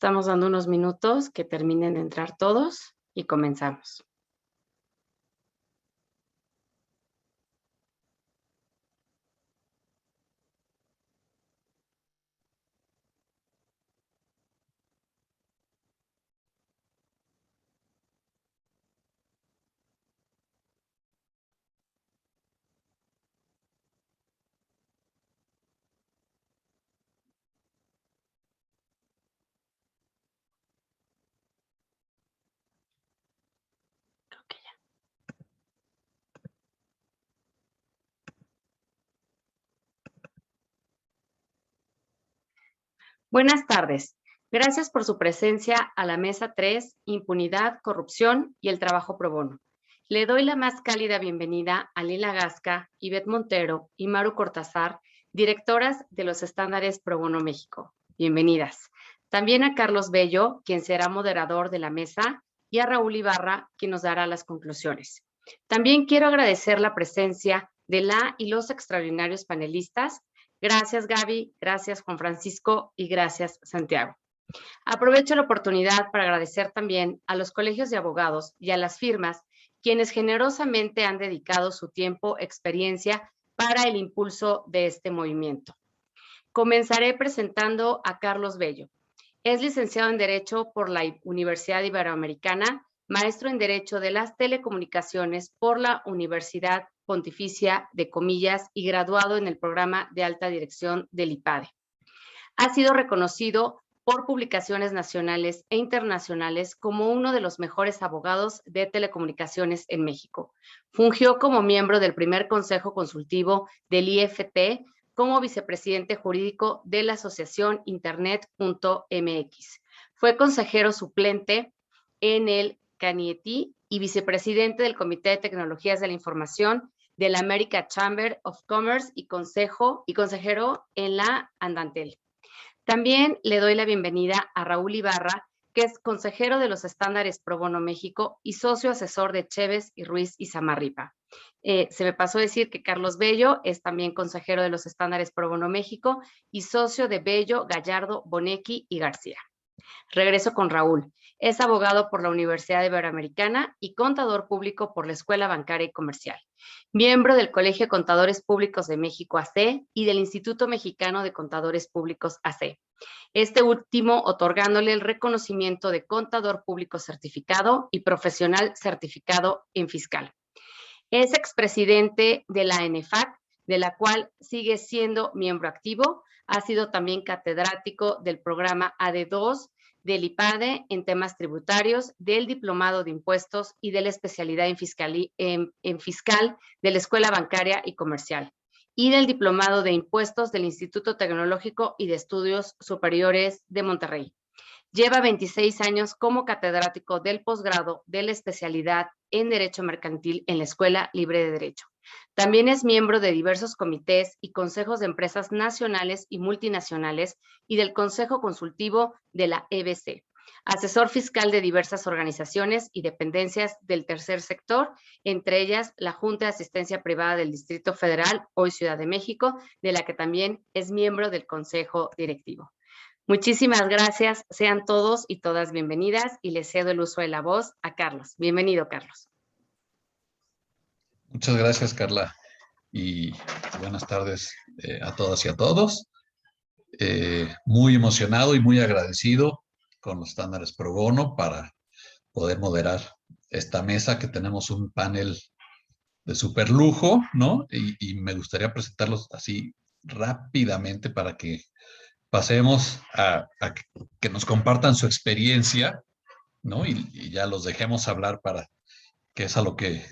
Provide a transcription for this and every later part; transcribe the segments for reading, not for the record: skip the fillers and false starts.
Estamos dando unos minutos que terminen de entrar todos y comenzamos. Creo que ya. Buenas tardes. Gracias por su presencia a la mesa 3, Impunidad, Corrupción y el Trabajo Pro Bono. Le doy la más cálida bienvenida a Lila Gasca, Ivette Montero y Maru Cortázar, directoras de los estándares Pro Bono México. Bienvenidas. También a Carlos Bello, quien será moderador de la mesa, y a Raúl Ibarra, quien nos dará las conclusiones. También quiero agradecer la presencia de la y los extraordinarios panelistas. Gracias, Gaby, gracias, Juan Francisco, y gracias, Santiago. Aprovecho la oportunidad para agradecer también a los colegios de abogados y a las firmas, quienes generosamente han dedicado su tiempo, experiencia para el impulso de este movimiento. Comenzaré presentando a Carlos Bello. Es licenciado en Derecho por la Universidad Iberoamericana, maestro en Derecho de las Telecomunicaciones por la Universidad Pontificia de Comillas y graduado en el programa de alta dirección del IPADE. Ha sido reconocido por publicaciones nacionales e internacionales como uno de los mejores abogados de telecomunicaciones en México. Fungió como miembro del primer consejo consultivo del IFT, como vicepresidente jurídico de la asociación Internet.mx. Fue consejero suplente en el CANIETI y vicepresidente del Comité de Tecnologías de la Información de la American Chamber of Commerce y consejero en la Andantel. También le doy la bienvenida a Raúl Ibarra, que es consejero de los estándares Pro Bono México y socio asesor de Chévez y Ruiz y Samarripa. Se me pasó decir que Carlos Bello es también consejero de los estándares Pro Bono México y socio de Bello, Gallardo, Bonecki y García. Regreso con Raúl. Es abogado por la Universidad Iberoamericana y contador público por la Escuela Bancaria y Comercial. Miembro del Colegio de Contadores Públicos de México AC y del Instituto Mexicano de Contadores Públicos AC. Este último otorgándole el reconocimiento de contador público certificado y profesional certificado en fiscal. Es expresidente de la ENEFAC, de la cual sigue siendo miembro activo. Ha sido también catedrático del programa AD2 del IPADE en temas tributarios, del Diplomado de Impuestos y de la especialidad en fiscal de la Escuela Bancaria y Comercial y del Diplomado de Impuestos del Instituto Tecnológico y de Estudios Superiores de Monterrey. Lleva 26 años como catedrático del posgrado de la especialidad en Derecho Mercantil en la Escuela Libre de Derecho. También es miembro de diversos comités y consejos de empresas nacionales y multinacionales y del Consejo Consultivo de la EBC. Asesor fiscal de diversas organizaciones y dependencias del tercer sector, entre ellas la Junta de Asistencia Privada del Distrito Federal, hoy Ciudad de México, de la que también es miembro del Consejo Directivo. Muchísimas gracias, sean todos y todas bienvenidas y les cedo el uso de la voz a Carlos. Bienvenido, Carlos. Muchas gracias, Carla, y buenas tardes a todas y a todos. Muy emocionado y muy agradecido con los estándares Pro Bono para poder moderar esta mesa, que tenemos un panel de súper lujo, ¿no? Y me gustaría presentarlos así rápidamente para que pasemos a que nos compartan su experiencia, ¿no? Y ya los dejemos hablar para que es a lo que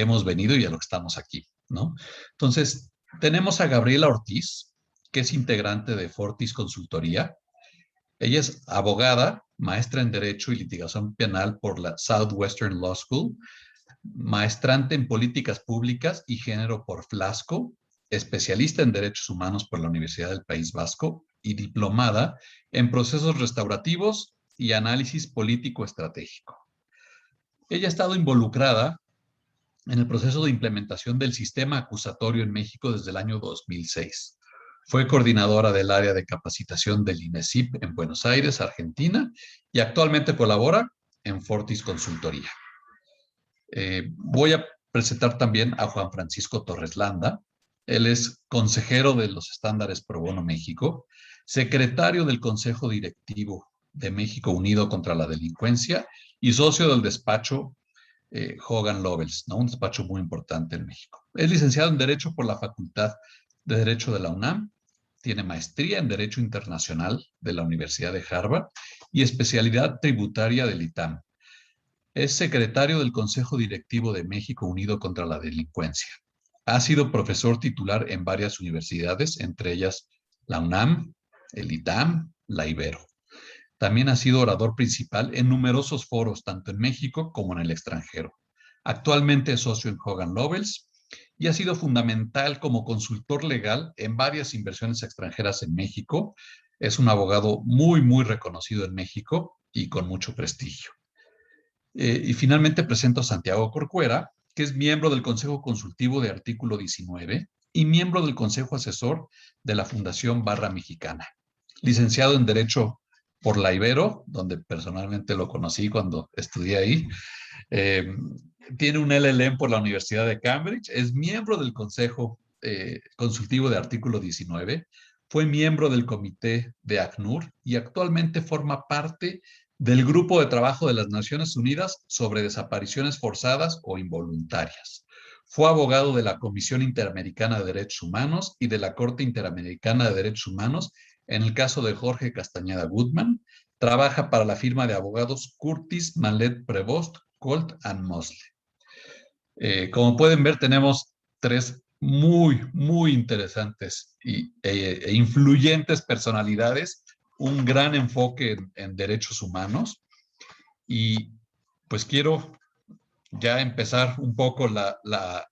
hemos venido y a lo que estamos aquí, ¿no? Entonces, tenemos a Gabriela Ortiz, que es integrante de Fortis Consultoría. Ella es abogada, maestra en Derecho y Litigación Penal por la Southwestern Law School, maestrante en Políticas Públicas y Género por FLASCO, especialista en Derechos Humanos por la Universidad del País Vasco y diplomada en Procesos Restaurativos y Análisis Político Estratégico. Ella ha estado involucrada en el proceso de implementación del sistema acusatorio en México desde el año 2006. Fue coordinadora del área de capacitación del INESIP en Buenos Aires, Argentina, y actualmente colabora en Fortis Consultoría. Voy a presentar también a Juan Francisco Torres Landa. Él es consejero de los estándares Pro Bono México, secretario del Consejo Directivo de México Unido contra la Delincuencia y socio del despacho Hogan Lovells, ¿no? Un despacho muy importante en México. Es licenciado en Derecho por la Facultad de Derecho de la UNAM, tiene maestría en Derecho Internacional de la Universidad de Harvard y especialidad tributaria del ITAM. Es secretario del Consejo Directivo de México Unido contra la Delincuencia. Ha sido profesor titular en varias universidades, entre ellas la UNAM, el ITAM, la Ibero. También ha sido orador principal en numerosos foros, tanto en México como en el extranjero. Actualmente es socio en Hogan Lovells y ha sido fundamental como consultor legal en varias inversiones extranjeras en México. Es un abogado muy, muy reconocido en México y con mucho prestigio. Y finalmente presento a Santiago Corcuera, que es miembro del Consejo Consultivo de Artículo 19 y miembro del Consejo Asesor de la Fundación Barra Mexicana. Licenciado en Derecho por la Ibero, donde personalmente lo conocí cuando estudié ahí. Tiene un LLM por la Universidad de Cambridge. Es miembro del Consejo Consultivo de Artículo 19. Fue miembro del Comité de ACNUR y actualmente forma parte del Grupo de Trabajo de las Naciones Unidas sobre Desapariciones Forzadas o Involuntarias. Fue abogado de la Comisión Interamericana de Derechos Humanos y de la Corte Interamericana de Derechos Humanos en el caso de Jorge Castañeda Goodman. Trabaja para la firma de abogados Curtis, Manlet, Prevost, Colt and Mosley. Como pueden ver, tenemos tres muy interesantes e influyentes personalidades, un gran enfoque en derechos humanos, y pues quiero ya empezar un poco la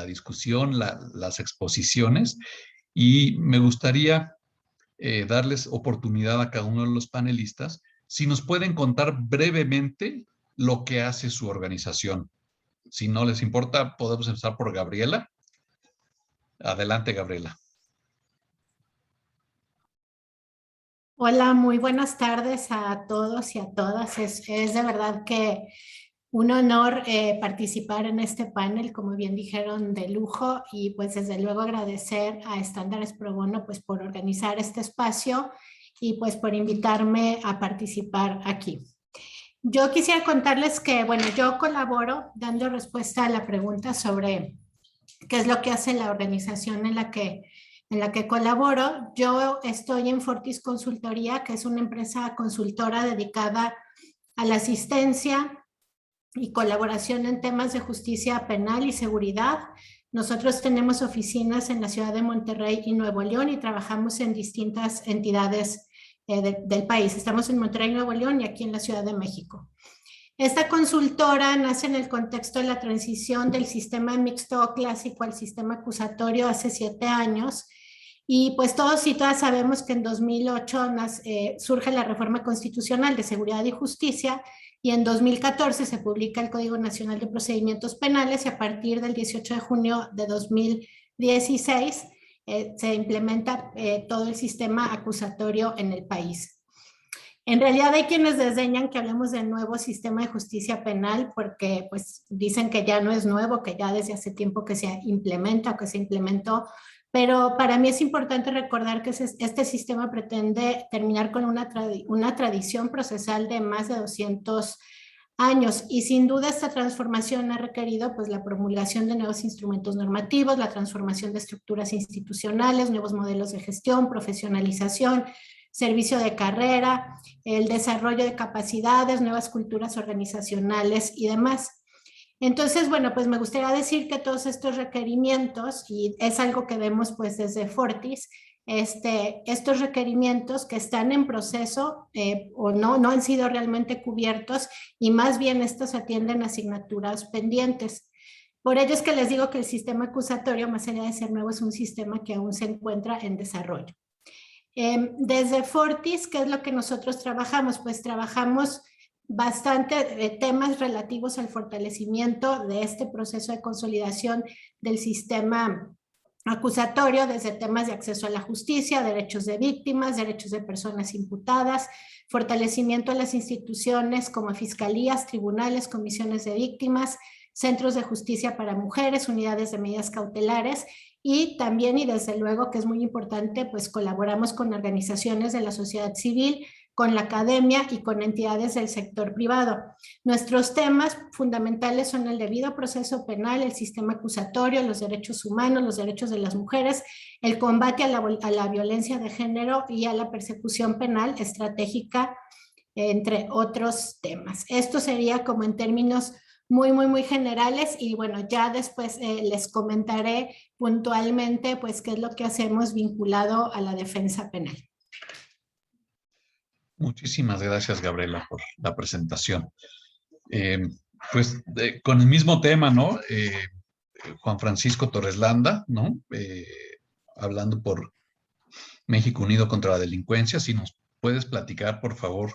discusión, las exposiciones, y me gustaría darles oportunidad a cada uno de los panelistas si nos pueden contar brevemente lo que hace su organización. Si no les importa, podemos empezar por Gabriela. Adelante, Gabriela. Hola, muy buenas tardes a todos y a todas. Es de verdad que un honor participar en este panel, como bien dijeron, de lujo, y pues desde luego agradecer a Estándares Pro Bono pues por organizar este espacio y pues por invitarme a participar aquí. Yo quisiera contarles que, bueno, yo colaboro dando respuesta a la pregunta sobre qué es lo que hace la organización en la que colaboro. Yo estoy en Fortis Consultoría, que es una empresa consultora dedicada a la asistencia y colaboración en temas de justicia penal y seguridad. Nosotros tenemos oficinas en la ciudad de Monterrey y Nuevo León y trabajamos en distintas entidades del país. Estamos en Monterrey, Nuevo León y aquí en la Ciudad de México. Esta consultora nace en el contexto de la transición del sistema mixto clásico al sistema acusatorio hace 7 años. Y pues todos y todas sabemos que en 2008 surge la reforma constitucional de seguridad y justicia, y en 2014 se publica el Código Nacional de Procedimientos Penales, y a partir del 18 de junio de 2016 se implementa todo el sistema acusatorio en el país. En realidad hay quienes desdeñan que hablemos del nuevo sistema de justicia penal porque pues dicen que ya no es nuevo, que ya desde hace tiempo que se implementa o que se implementó, pero para mí es importante recordar que este sistema pretende terminar con una tradición procesal de más de 200 años, y sin duda esta transformación ha requerido pues la promulgación de nuevos instrumentos normativos, la transformación de estructuras institucionales, nuevos modelos de gestión, profesionalización, servicio de carrera, el desarrollo de capacidades, nuevas culturas organizacionales y demás. Entonces, bueno, pues me gustaría decir que todos estos requerimientos, y es algo que vemos pues desde Fortis, estos requerimientos que están en proceso o no han sido realmente cubiertos, y más bien estos atienden asignaturas pendientes. Por ello es que les digo que el sistema acusatorio, más allá de ser nuevo, es un sistema que aún se encuentra en desarrollo. Desde Fortis, ¿qué es lo que nosotros trabajamos? Pues trabajamos bastante temas relativos al fortalecimiento de este proceso de consolidación del sistema acusatorio desde temas de acceso a la justicia, derechos de víctimas, derechos de personas imputadas, fortalecimiento de las instituciones como fiscalías, tribunales, comisiones de víctimas, centros de justicia para mujeres, unidades de medidas cautelares y también, y desde luego que es muy importante, pues colaboramos con organizaciones de la sociedad civil, con la academia y con entidades del sector privado. Nuestros temas fundamentales son el debido proceso penal, el sistema acusatorio, los derechos humanos, los derechos de las mujeres, el combate a la violencia de género y a la persecución penal estratégica, entre otros temas. Esto sería como en términos muy generales y bueno, ya después les comentaré puntualmente pues qué es lo que hacemos vinculado a la defensa penal. Muchísimas gracias, Gabriela, por la presentación. Con el mismo tema, ¿no? Juan Francisco Torres Landa, ¿no? Hablando por México Unido contra la Delincuencia, si nos puedes platicar, por favor,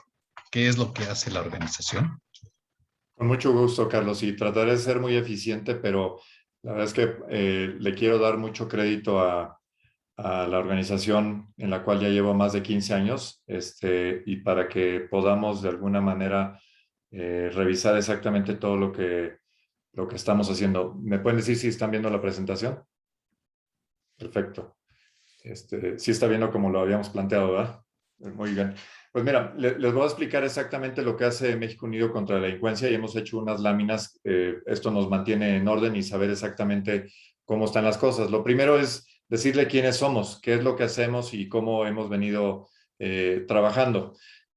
qué es lo que hace la organización. Con mucho gusto, Carlos, y trataré de ser muy eficiente, pero la verdad es que le quiero dar mucho crédito a la organización en la cual ya llevo más de 15 años, y para que podamos de alguna manera revisar exactamente todo lo que estamos haciendo. ¿Me pueden decir si están viendo la presentación? Perfecto. Sí está viendo como lo habíamos planteado, ¿verdad? Muy bien. Pues mira, les voy a explicar exactamente lo que hace México Unido contra la Delincuencia y hemos hecho unas láminas. Esto nos mantiene en orden y saber exactamente cómo están las cosas. Lo primero es decirle quiénes somos, qué es lo que hacemos y cómo hemos venido trabajando.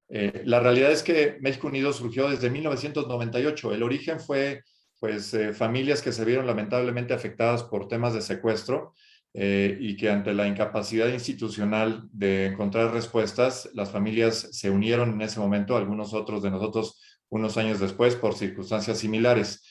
La realidad es que México Unido surgió desde 1998. El origen fue pues familias que se vieron lamentablemente afectadas por temas de secuestro y que ante la incapacidad institucional de encontrar respuestas, las familias se unieron en ese momento, algunos otros de nosotros unos años después por circunstancias similares.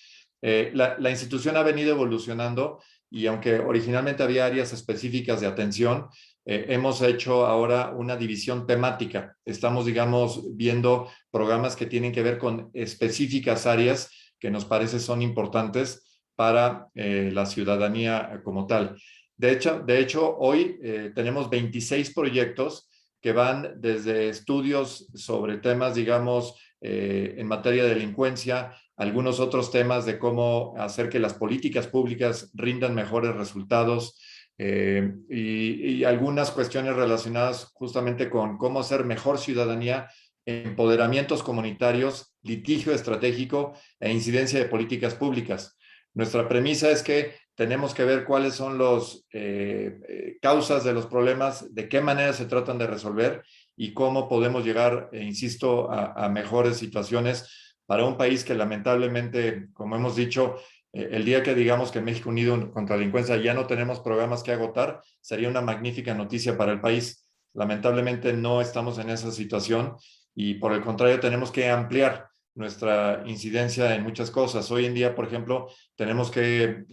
La institución ha venido evolucionando y aunque originalmente había áreas específicas de atención, hemos hecho ahora una división temática. Estamos, digamos, viendo programas que tienen que ver con específicas áreas que nos parece son importantes para la ciudadanía como tal. De hecho hoy tenemos 26 proyectos que van desde estudios sobre temas, digamos, en materia de delincuencia, algunos otros temas de cómo hacer que las políticas públicas rindan mejores resultados y algunas cuestiones relacionadas justamente con cómo hacer mejor ciudadanía, empoderamientos comunitarios, litigio estratégico e incidencia de políticas públicas. Nuestra premisa es que tenemos que ver cuáles son las causas de los problemas, de qué manera se tratan de resolver y cómo podemos llegar, insisto, a mejores situaciones para un país que lamentablemente, como hemos dicho, el día que digamos que México Unido contra la Delincuencia ya no tenemos programas que agotar, sería una magnífica noticia para el país. Lamentablemente no estamos en esa situación y por el contrario tenemos que ampliar nuestra incidencia en muchas cosas. Hoy en día, por ejemplo, tenemos que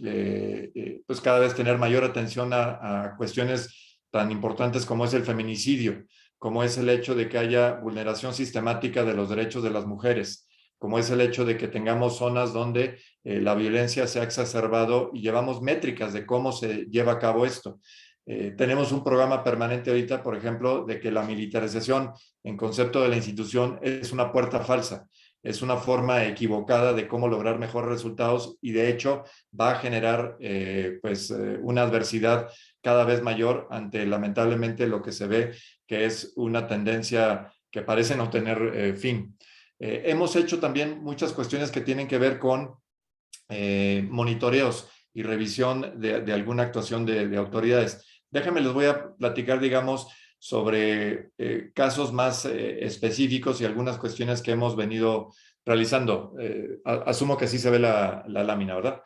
pues cada vez tener mayor atención a cuestiones tan importantes como es el feminicidio, como es el hecho de que haya vulneración sistemática de los derechos de las mujeres, como es el hecho de que tengamos zonas donde la violencia se ha exacerbado y llevamos métricas de cómo se lleva a cabo esto. Tenemos un programa permanente ahorita, por ejemplo, de que la militarización en concepto de la institución es una puerta falsa. Es una forma equivocada de cómo lograr mejores resultados y de hecho va a generar una adversidad cada vez mayor ante lamentablemente lo que se ve que es una tendencia que parece no tener fin. Hemos hecho también muchas cuestiones que tienen que ver con monitoreos y revisión de alguna actuación de autoridades. Déjenme, les voy a platicar, digamos, sobre casos más específicos y algunas cuestiones que hemos venido realizando. Asumo que así se ve la lámina, ¿verdad?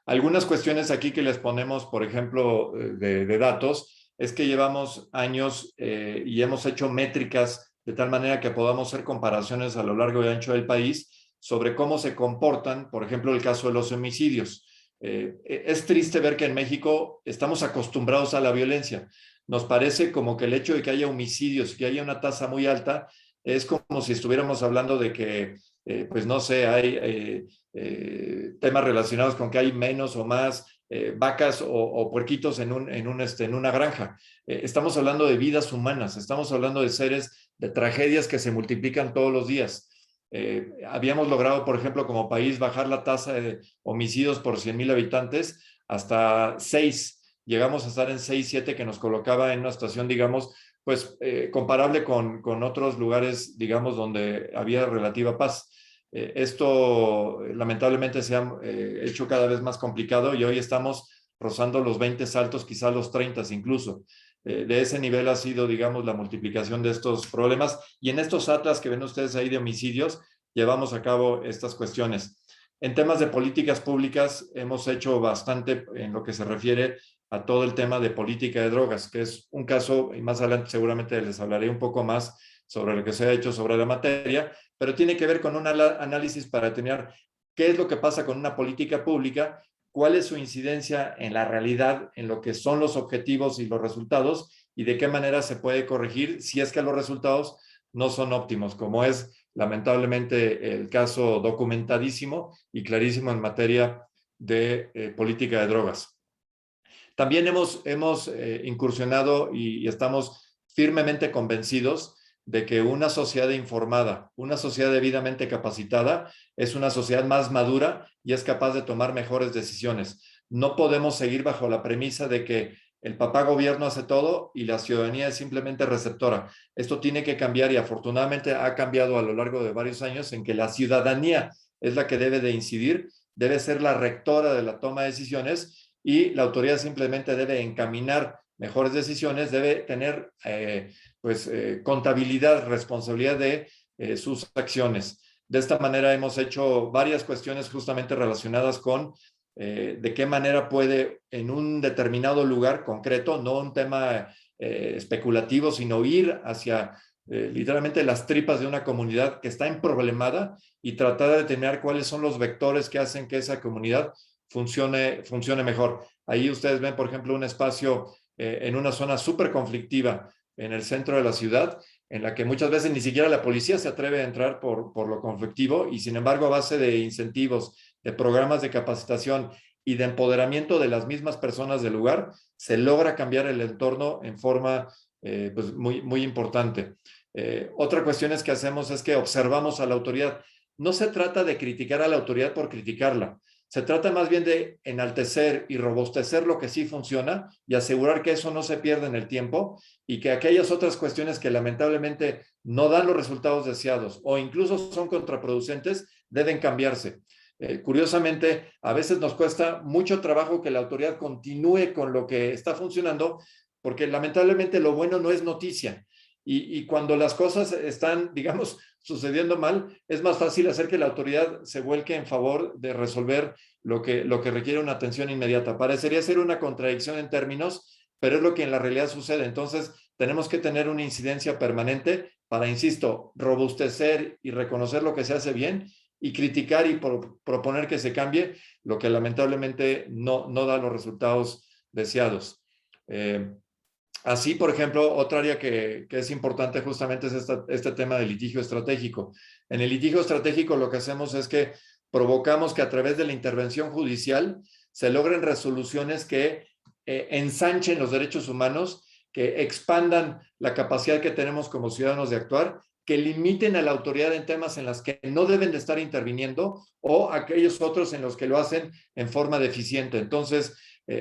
Algunas cuestiones aquí que les ponemos, por ejemplo, de datos, es que llevamos años y hemos hecho métricas de tal manera que podamos hacer comparaciones a lo largo y ancho del país sobre cómo se comportan, por ejemplo, el caso de los homicidios. Es triste ver que en México estamos acostumbrados a la violencia. Nos parece como que el hecho de que haya homicidios, que haya una tasa muy alta, es como si estuviéramos hablando de que, pues no sé, hay temas relacionados con que hay menos o más vacas o puerquitos en una granja. Estamos hablando de vidas humanas, estamos hablando de seres, de tragedias que se multiplican todos los días. Habíamos logrado, por ejemplo, como país, bajar la tasa de homicidios por 100,000 habitantes hasta 6. Llegamos a estar en 6, 7, que nos colocaba en una situación, digamos, pues comparable con otros lugares, digamos, donde había relativa paz. Esto lamentablemente se ha hecho cada vez más complicado y hoy estamos rozando los 20 saltos, quizá los 30 incluso. De ese nivel ha sido, digamos, la multiplicación de estos problemas, y en estos atlas que ven ustedes ahí de homicidios llevamos a cabo estas cuestiones. En temas de políticas públicas hemos hecho bastante en lo que se refiere a todo el tema de política de drogas, que es un caso, y más adelante seguramente les hablaré un poco más sobre lo que se ha hecho sobre la materia, pero tiene que ver con un análisis para determinar qué es lo que pasa con una política pública, cuál es su incidencia en la realidad, en lo que son los objetivos y los resultados, y de qué manera se puede corregir si es que los resultados no son óptimos, como es lamentablemente el caso documentadísimo y clarísimo en materia de política de drogas. También hemos incursionado y estamos firmemente convencidos de que una sociedad informada, una sociedad debidamente capacitada, es una sociedad más madura y es capaz de tomar mejores decisiones. No podemos seguir bajo la premisa de que el papá gobierno hace todo y la ciudadanía es simplemente receptora. Esto tiene que cambiar, y afortunadamente ha cambiado a lo largo de varios años, en que la ciudadanía es la que debe de incidir, debe ser la rectora de la toma de decisiones, y la autoridad simplemente debe encaminar mejores decisiones, debe tener contabilidad, responsabilidad de sus acciones. De esta manera hemos hecho varias cuestiones justamente relacionadas con de qué manera puede en un determinado lugar concreto, no un tema especulativo, sino ir hacia literalmente las tripas de una comunidad que está emproblemada y tratar de determinar cuáles son los vectores que hacen que esa comunidad funcione mejor. Ahí ustedes ven, por ejemplo, un espacio en una zona súper conflictiva en el centro de la ciudad, en la que muchas veces ni siquiera la policía se atreve a entrar por lo conflictivo, y sin embargo, a base de incentivos, de programas de capacitación y de empoderamiento de las mismas personas del lugar, se logra cambiar el entorno en forma pues muy, muy importante. Otra cuestión es que hacemos es que observamos a la autoridad. No se trata de criticar a la autoridad por criticarla. Se trata más bien de enaltecer y robustecer lo que sí funciona y asegurar que eso no se pierda en el tiempo, y que aquellas otras cuestiones que lamentablemente no dan los resultados deseados o incluso son contraproducentes deben cambiarse. Curiosamente, a veces nos cuesta mucho trabajo que la autoridad continúe con lo que está funcionando, porque lamentablemente lo bueno no es noticia. Y cuando las cosas están, digamos, sucediendo mal, es más fácil hacer que la autoridad se vuelque en favor de resolver lo que requiere una atención inmediata. Parecería ser una contradicción en términos, pero es lo que en la realidad sucede. Entonces, tenemos que tener una incidencia permanente para, insisto, robustecer y reconocer lo que se hace bien, y criticar y proponer que se cambie lo que lamentablemente no da los resultados deseados. Así, por ejemplo, otra área que es importante justamente es este tema del litigio estratégico. En el litigio estratégico lo que hacemos es que provocamos que a través de la intervención judicial se logren resoluciones que ensanchen los derechos humanos, que expandan la capacidad que tenemos como ciudadanos de actuar, que limiten a la autoridad en temas en los que no deben de estar interviniendo, o aquellos otros en los que lo hacen en forma deficiente. Entonces,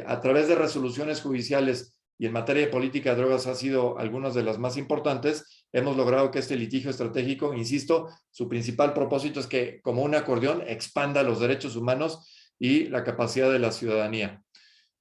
a través de resoluciones judiciales, y en materia de política de drogas ha sido algunas de las más importantes, hemos logrado que este litigio estratégico, insisto, su principal propósito es que, como un acordeón, expanda los derechos humanos y la capacidad de la ciudadanía.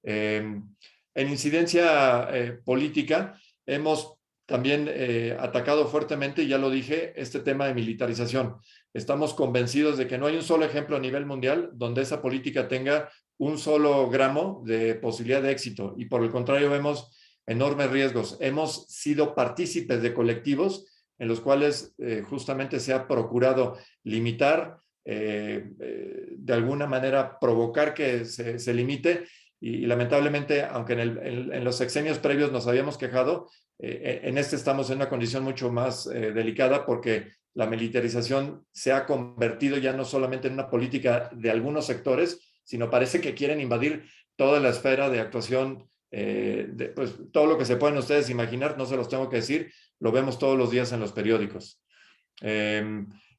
En incidencia política, hemos también atacado fuertemente, ya lo dije, este tema de militarización. Estamos convencidos de que no hay un solo ejemplo a nivel mundial donde esa política tenga un solo gramo de posibilidad de éxito, y por el contrario vemos enormes riesgos. Hemos sido partícipes de colectivos en los cuales justamente se ha procurado limitar, de alguna manera provocar que se limite, y lamentablemente, aunque en los sexenios previos nos habíamos quejado, en este estamos en una condición mucho más delicada, porque la militarización se ha convertido ya no solamente en una política de algunos sectores, sino parece que quieren invadir toda la esfera de actuación, pues todo lo que se pueden ustedes imaginar, no se los tengo que decir, lo vemos todos los días en los periódicos.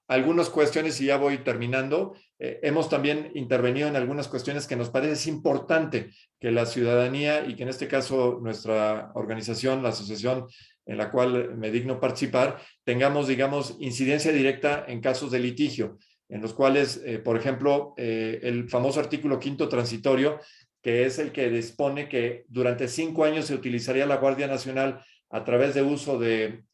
Algunas cuestiones, y ya voy terminando, hemos también intervenido en algunas cuestiones que nos parece importante que la ciudadanía, y que en este caso nuestra organización, la asociación en la cual me digno participar, tengamos, digamos, incidencia directa en casos de litigio, en los cuales, por ejemplo, el famoso artículo 5º transitorio, que es el que dispone que durante 5 años se utilizaría la Guardia Nacional a través de uso de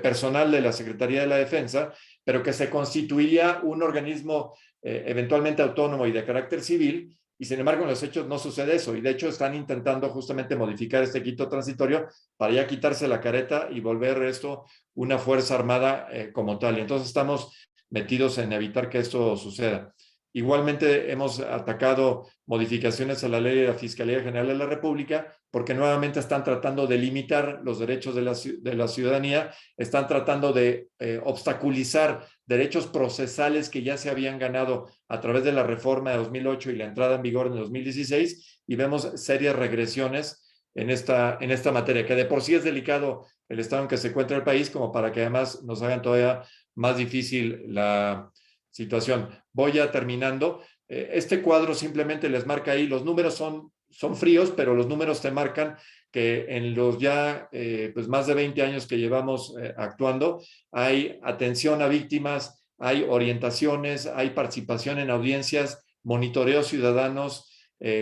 personal de la Secretaría de la Defensa, pero que se constituiría un organismo eventualmente autónomo y de carácter civil, y sin embargo en los hechos no sucede eso, y de hecho están intentando justamente modificar este quito transitorio para ya quitarse la careta y volver esto una fuerza armada como tal. Y entonces estamos metidos en evitar que esto suceda. Igualmente hemos atacado modificaciones a la ley de la Fiscalía General de la República porque nuevamente están tratando de limitar los derechos de la ciudadanía, están tratando de obstaculizar derechos procesales que ya se habían ganado a través de la reforma de 2008 y la entrada en vigor en 2016, y vemos serias regresiones en esta materia, que de por sí es delicado el estado en que se encuentra el país, como para que además nos hagan todavía más difícil la situación. Voy ya terminando. Este cuadro simplemente les marca ahí, los números son fríos, pero los números te marcan que en los ya pues más de 20 años que llevamos actuando, hay atención a víctimas, hay orientaciones, hay participación en audiencias, monitoreos ciudadanos,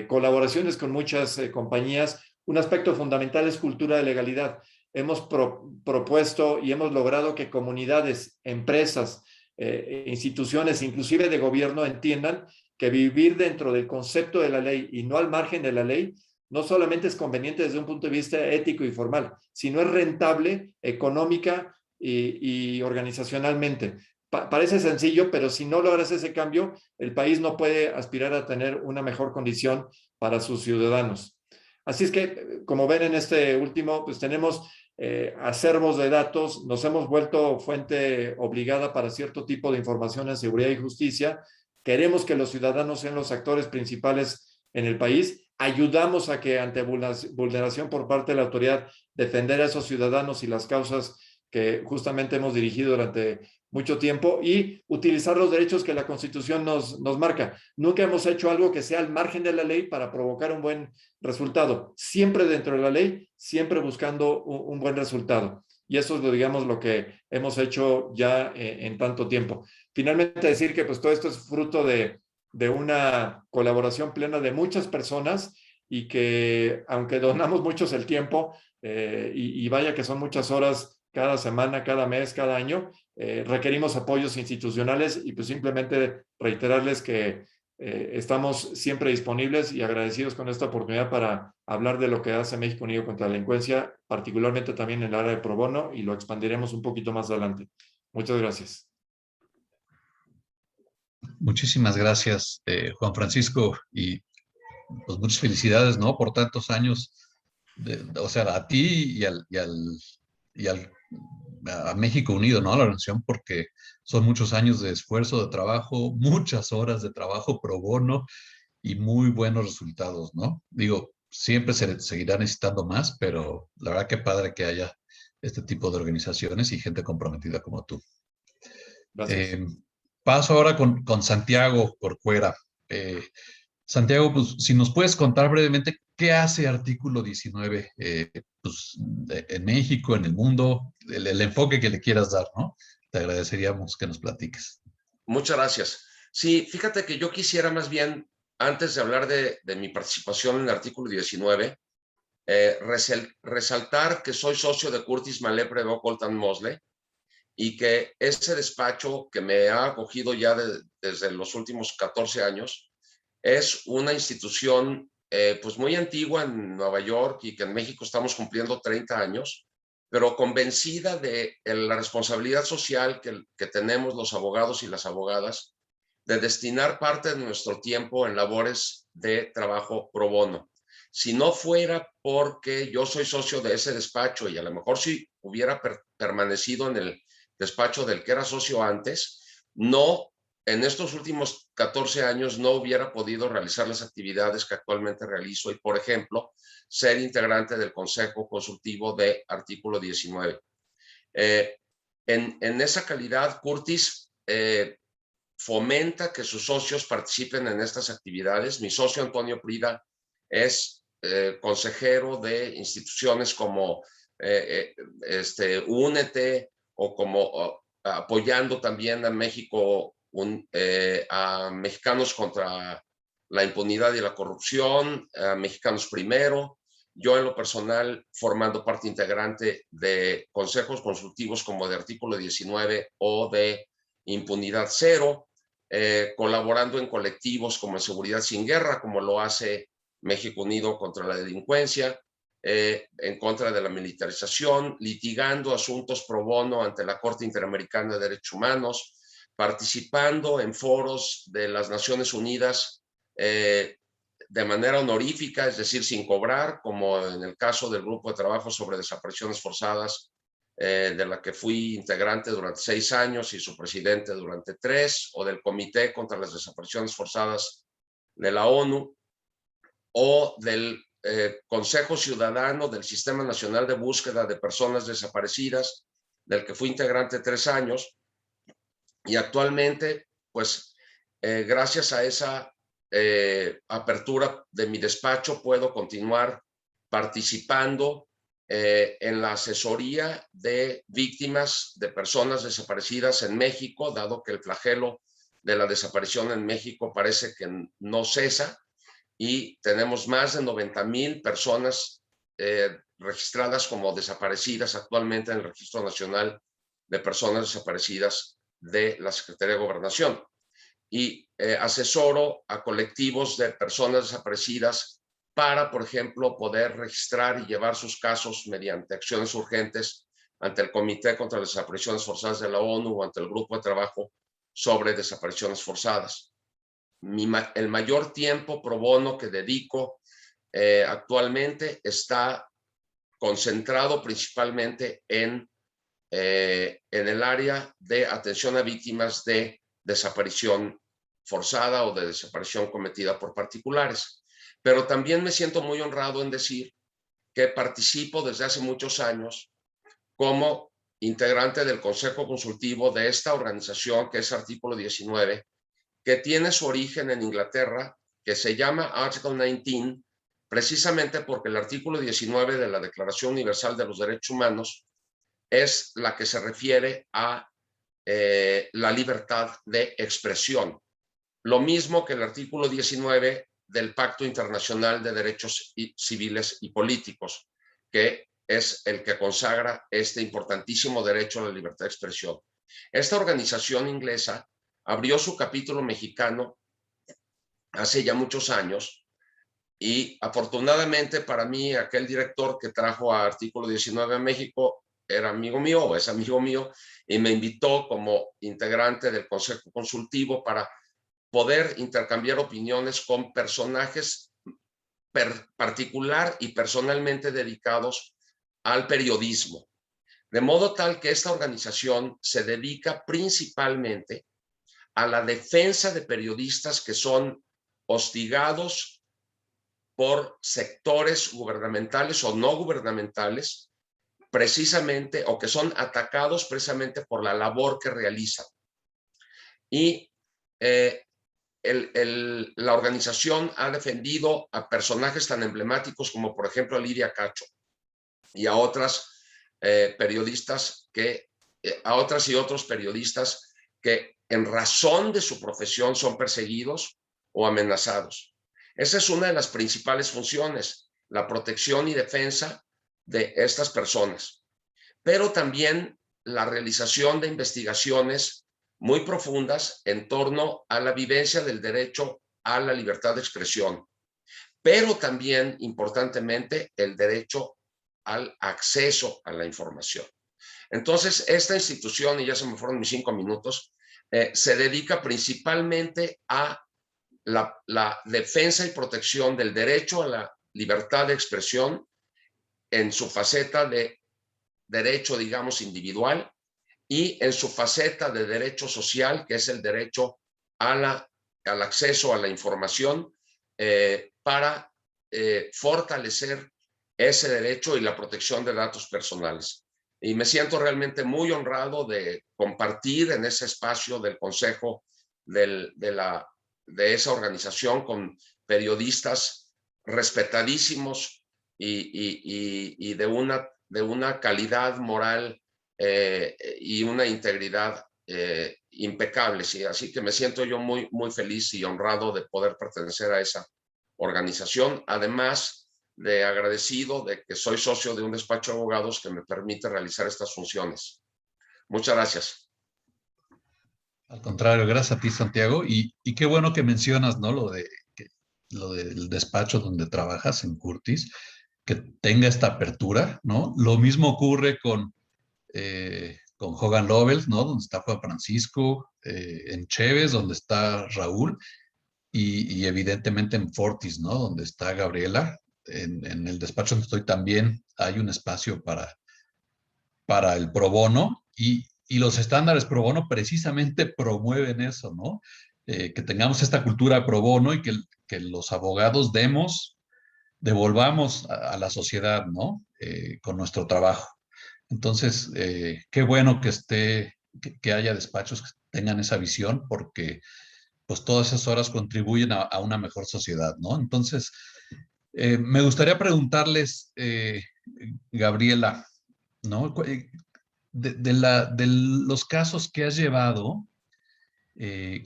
colaboraciones con muchas compañías. Un aspecto fundamental es cultura de legalidad. Hemos propuesto y hemos logrado que comunidades, empresas, instituciones, inclusive de gobierno, entiendan que vivir dentro del concepto de la ley y no al margen de la ley no solamente es conveniente desde un punto de vista ético y formal, sino es rentable económica y organizacionalmente. Parece sencillo, pero si no logras ese cambio, el país no puede aspirar a tener una mejor condición para sus ciudadanos. Así es que, como ven en este último, pues tenemos acervos de datos, nos hemos vuelto fuente obligada para cierto tipo de información en seguridad y justicia. Queremos que los ciudadanos sean los actores principales en el país. Ayudamos a que ante vulneración por parte de la autoridad, defender a esos ciudadanos y las causas que justamente hemos dirigido durante mucho tiempo, y utilizar los derechos que la Constitución nos marca. Nunca hemos hecho algo que sea al margen de la ley para provocar un buen resultado. Siempre dentro de la ley, siempre buscando un buen resultado. Y eso es, digamos, lo que hemos hecho ya en tanto tiempo. Finalmente, decir que pues todo esto es fruto de una colaboración plena de muchas personas, y que aunque donamos muchos el tiempo, y vaya que son muchas horas cada semana, cada mes, cada año, requerimos apoyos institucionales, y pues simplemente reiterarles que estamos siempre disponibles y agradecidos con esta oportunidad para hablar de lo que hace México Unido contra la Delincuencia, particularmente también en el área de pro bono, y lo expandiremos un poquito más adelante. Muchas gracias. Muchísimas gracias, Juan Francisco, y pues muchas felicidades, ¿no? Por tantos años, o sea, a ti y a México Unido, ¿no? A la organización, porque son muchos años de esfuerzo, de trabajo, muchas horas de trabajo pro bono y muy buenos resultados, ¿no? Digo, siempre se seguirá necesitando más, pero la verdad que padre que haya este tipo de organizaciones y gente comprometida como tú. Gracias. Paso ahora con Santiago Corcuera. Santiago, pues si nos puedes contar brevemente qué hace Artículo 19 pues, en México, en el mundo, el enfoque que le quieras dar, ¿no? Te agradeceríamos que nos platiques. Muchas gracias. Sí, fíjate que yo quisiera más bien, antes de hablar de mi participación en el Artículo 19, resaltar que soy socio de Curtis Malé, Prevost, Coltan Mosley, y que ese despacho que me ha acogido ya desde los últimos 14 años, es una institución pues muy antigua en Nueva York, y que en México estamos cumpliendo 30 años, pero convencida de la responsabilidad social que tenemos los abogados y las abogadas de destinar parte de nuestro tiempo en labores de trabajo pro bono. Si no fuera porque yo soy socio de ese despacho, y a lo mejor si hubiera permanecido en el despacho del que era socio antes, no en estos últimos 14 años no hubiera podido realizar las actividades que actualmente realizo y, por ejemplo, ser integrante del Consejo Consultivo de Artículo 19. En esa calidad, Curtis fomenta que sus socios participen en estas actividades. Mi socio Antonio Prida es consejero de instituciones como Únete o como apoyando también a México, a Mexicanos contra la impunidad y la corrupción, a Mexicanos Primero. Yo en lo personal formando parte integrante de consejos consultivos como de Artículo 19 o de Impunidad Cero, colaborando en colectivos como en Seguridad Sin Guerra, como lo hace México Unido contra la Delincuencia, en contra de la militarización, litigando asuntos pro bono ante la Corte Interamericana de Derechos Humanos, participando en foros de las Naciones Unidas de manera honorífica, es decir, sin cobrar, como en el caso del Grupo de Trabajo sobre Desapariciones Forzadas, de la que fui integrante durante 6 años y su presidente durante 3, o del Comité contra las Desapariciones Forzadas de la ONU, o del Consejo Ciudadano del Sistema Nacional de Búsqueda de Personas Desaparecidas, del que fui integrante 3 años, y actualmente, pues, gracias a esa apertura de mi despacho, puedo continuar participando en la asesoría de víctimas de personas desaparecidas en México, dado que el flagelo de la desaparición en México parece que no cesa y tenemos más de 90,000 personas registradas como desaparecidas actualmente en el Registro Nacional de Personas Desaparecidas de la Secretaría de Gobernación. Y asesoro a colectivos de personas desaparecidas para, por ejemplo, poder registrar y llevar sus casos mediante acciones urgentes ante el Comité contra las Desapariciones Forzadas de la ONU o ante el Grupo de Trabajo sobre Desapariciones Forzadas. El mayor tiempo pro bono que dedico actualmente está concentrado principalmente en el área de atención a víctimas de desaparición forzada o de desaparición cometida por particulares. Pero también me siento muy honrado en decir que participo desde hace muchos años como integrante del Consejo Consultivo de esta organización que es Artículo 19, que tiene su origen en Inglaterra, que se llama Article 19, precisamente porque el artículo 19 de la Declaración Universal de los Derechos Humanos es la que se refiere a la libertad de expresión. Lo mismo que el artículo 19 del Pacto Internacional de Derechos Civiles y Políticos, que es el que consagra este importantísimo derecho a la libertad de expresión. Esta organización inglesa abrió su capítulo mexicano hace ya muchos años y afortunadamente para mí aquel director que trajo a Artículo 19 a México era amigo mío o es amigo mío y me invitó como integrante del Consejo Consultivo para poder intercambiar opiniones con personajes particular y personalmente dedicados al periodismo. De modo tal que esta organización se dedica principalmente a la defensa de periodistas que son hostigados por sectores gubernamentales o no gubernamentales, precisamente, o que son atacados precisamente por la labor que realizan. Y la organización ha defendido a personajes tan emblemáticos como, por ejemplo, a Lidia Cacho y a otras periodistas a otras y otros periodistas que en razón de su profesión son perseguidos o amenazados. Esa es una de las principales funciones, la protección y defensa de estas personas, pero también la realización de investigaciones muy profundas en torno a la vivencia del derecho a la libertad de expresión, pero también, importantemente, el derecho al acceso a la información. Entonces, esta institución, y ya se me fueron mis 5 minutos, se dedica principalmente a la defensa y protección del derecho a la libertad de expresión en su faceta de derecho, digamos, individual y en su faceta de derecho social, que es el derecho al acceso a la información para fortalecer ese derecho y la protección de datos personales. Y me siento realmente muy honrado de compartir en ese espacio del consejo de esa organización con periodistas respetadísimos y de una calidad moral y una integridad impecable. ¿Sí? Así que me siento yo muy, muy feliz y honrado de poder pertenecer a esa organización. Además de agradecido de que soy socio de un despacho de abogados que me permite realizar estas funciones. Muchas gracias. Al contrario, gracias a ti, Santiago. Y qué bueno que mencionas, ¿no? Lo del despacho donde trabajas en Curtis, que tenga esta apertura, ¿no? Lo mismo ocurre con Hogan Lovells, ¿no? Donde está Juan Francisco, en Chévez, donde está Raúl, y evidentemente en Fortis, ¿no? Donde está Gabriela. En el despacho donde estoy también hay un espacio para el pro bono, y los estándares pro bono precisamente promueven eso, ¿no? Que tengamos esta cultura pro bono y que los abogados devolvamos a la sociedad, ¿no? Con nuestro trabajo. Entonces, qué bueno que haya despachos que tengan esa visión, porque pues todas esas horas contribuyen a una mejor sociedad, ¿no? Entonces, me gustaría preguntarles, Gabriela, ¿no? De los casos que has llevado,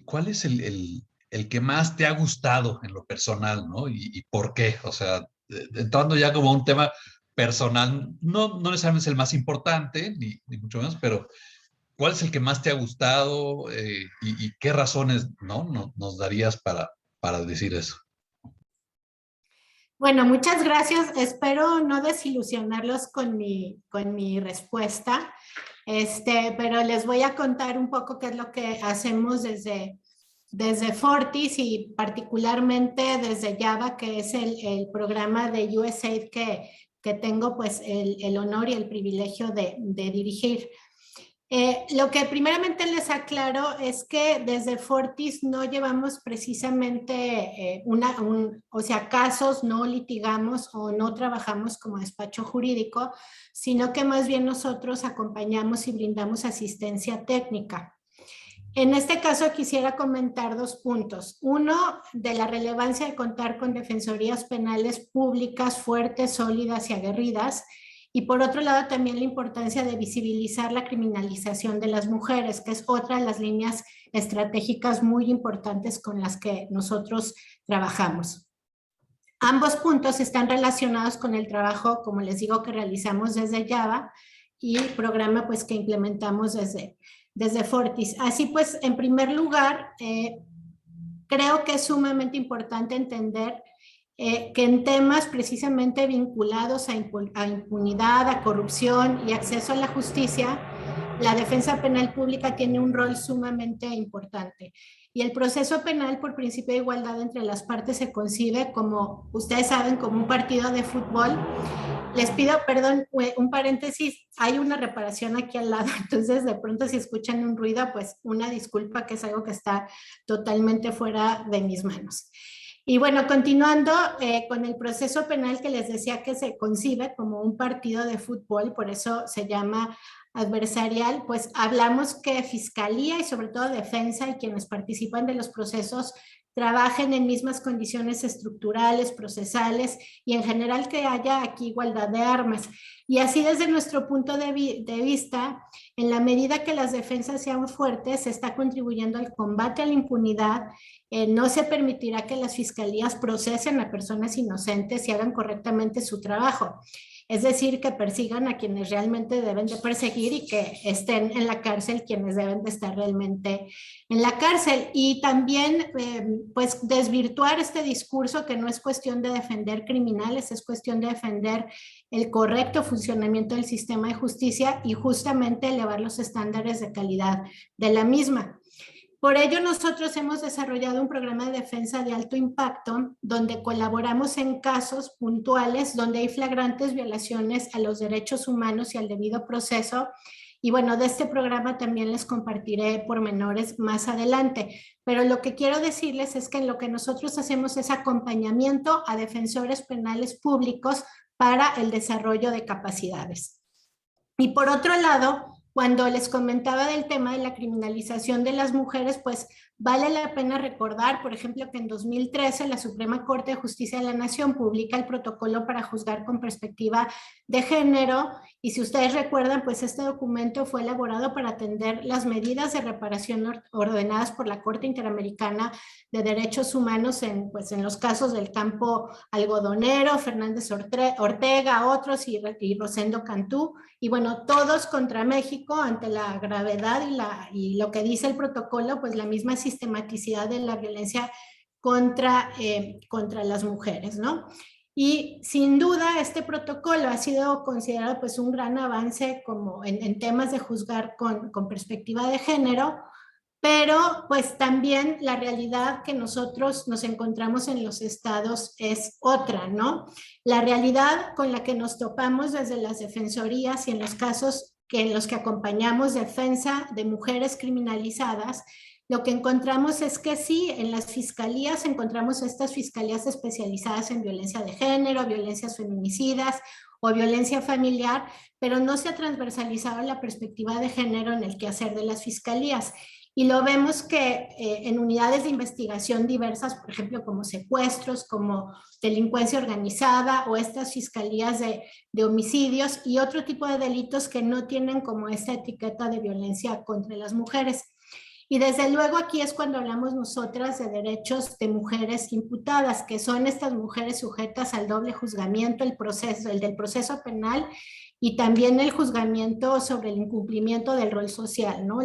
¿cuál es el que más te ha gustado en lo personal, ¿no? ¿Y por qué? O sea, entrando ya como un tema personal, no necesariamente es el más importante, ni mucho menos, pero ¿cuál es el que más te ha gustado y qué razones, ¿no? nos darías para decir eso? Bueno, muchas gracias. Espero no desilusionarlos con mi respuesta, pero les voy a contar un poco qué es lo que hacemos desde Fortis y particularmente desde Java, que es el programa de USAID que tengo pues el honor y el privilegio de dirigir. Lo que primeramente les aclaro es que desde Fortis no llevamos precisamente casos, no litigamos o no trabajamos como despacho jurídico, sino que más bien nosotros acompañamos y brindamos asistencia técnica. En este caso quisiera comentar 2 puntos. Uno, de la relevancia de contar con defensorías penales públicas fuertes, sólidas y aguerridas. Y por otro lado, también la importancia de visibilizar la criminalización de las mujeres, que es otra de las líneas estratégicas muy importantes con las que nosotros trabajamos. Ambos puntos están relacionados con el trabajo, como les digo, que realizamos desde Java y el programa pues, que implementamos desde Fortis. Así pues, en primer lugar, creo que es sumamente importante entender que en temas precisamente vinculados a impunidad, a corrupción y acceso a la justicia, la defensa penal pública tiene un rol sumamente importante. Y el proceso penal, por principio de igualdad entre las partes, se concibe como, ustedes saben, como un partido de fútbol. Les pido, perdón, un paréntesis, hay una reparación aquí al lado, entonces de pronto si escuchan un ruido, pues una disculpa, que es algo que está totalmente fuera de mis manos. Y bueno, continuando con el proceso penal que les decía que se concibe como un partido de fútbol, por eso se llama adversarial, pues hablamos que fiscalía y sobre todo defensa y quienes participan de los procesos trabajen en mismas condiciones estructurales, procesales y en general que haya aquí igualdad de armas. Y así desde nuestro punto de vista, en la medida que las defensas sean fuertes, se está contribuyendo al combate a la impunidad. No se permitirá que las fiscalías procesen a personas inocentes y hagan correctamente su trabajo. Es decir, que persigan a quienes realmente deben de perseguir y que estén en la cárcel quienes deben de estar realmente en la cárcel. Y también, pues, desvirtuar este discurso que no es cuestión de defender criminales, es cuestión de defender el correcto funcionamiento del sistema de justicia y justamente elevar los estándares de calidad de la misma. Por ello, nosotros hemos desarrollado un programa de defensa de alto impacto donde colaboramos en casos puntuales donde hay flagrantes violaciones a los derechos humanos y al debido proceso Y bueno, de este programa también les compartiré pormenores más adelante. Pero lo que quiero decirles es que en lo que nosotros hacemos es acompañamiento a defensores penales públicos para el desarrollo de capacidades. Y por otro lado, cuando les comentaba del tema de la criminalización de las mujeres, pues vale la pena recordar, por ejemplo, que en 2013 la Suprema Corte de Justicia de la Nación publica el protocolo para juzgar con perspectiva de género, y si ustedes recuerdan, pues este documento fue elaborado para atender las medidas de reparación ordenadas por la Corte Interamericana de Derechos Humanos en los casos del campo algodonero, Fernández Ortega, otros y Rosendo Cantú, y bueno, todos contra México ante la gravedad y lo que dice el protocolo, pues la misma sistematicidad de la violencia contra las mujeres, ¿no? Y sin duda este protocolo ha sido considerado pues un gran avance como en temas de juzgar con perspectiva de género, pero pues también la realidad que nosotros nos encontramos en los estados es otra, ¿no? La realidad con la que nos topamos desde las defensorías y en los casos en los que acompañamos defensa de mujeres criminalizadas, lo que encontramos es que sí, en las fiscalías encontramos estas fiscalías especializadas en violencia de género, violencias feminicidas o violencia familiar, pero no se ha transversalizado la perspectiva de género en el quehacer de las fiscalías. Y lo vemos que en unidades de investigación diversas, por ejemplo, como secuestros, como delincuencia organizada o estas fiscalías de homicidios y otro tipo de delitos que no tienen como esta etiqueta de violencia contra las mujeres. Y desde luego aquí es cuando hablamos nosotras de derechos de mujeres imputadas, que son estas mujeres sujetas al doble juzgamiento, el del proceso penal y también el juzgamiento sobre el incumplimiento del rol social, ¿no?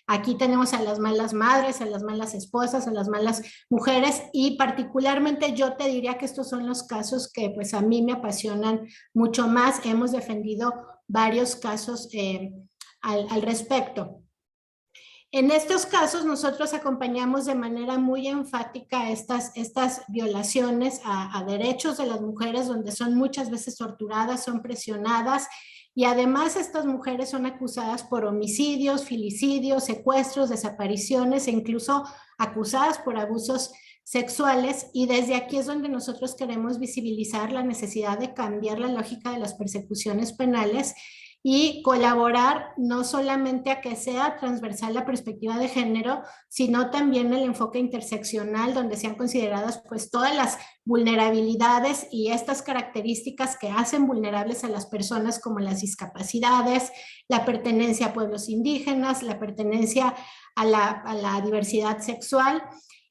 Aquí tenemos a las malas madres, a las malas esposas, a las malas mujeres, y particularmente yo te diría que estos son los casos que pues a mí me apasionan mucho más. Hemos defendido varios casos al respecto. En estos casos nosotros acompañamos de manera muy enfática estas violaciones a derechos de las mujeres, donde son muchas veces torturadas, son presionadas, y además estas mujeres son acusadas por homicidios, filicidios, secuestros, desapariciones e incluso acusadas por abusos sexuales, y desde aquí es donde nosotros queremos visibilizar la necesidad de cambiar la lógica de las persecuciones penales y colaborar no solamente a que sea transversal la perspectiva de género, sino también el enfoque interseccional, donde sean consideradas pues todas las vulnerabilidades y estas características que hacen vulnerables a las personas, como las discapacidades, la pertenencia a pueblos indígenas, la pertenencia a la diversidad sexual.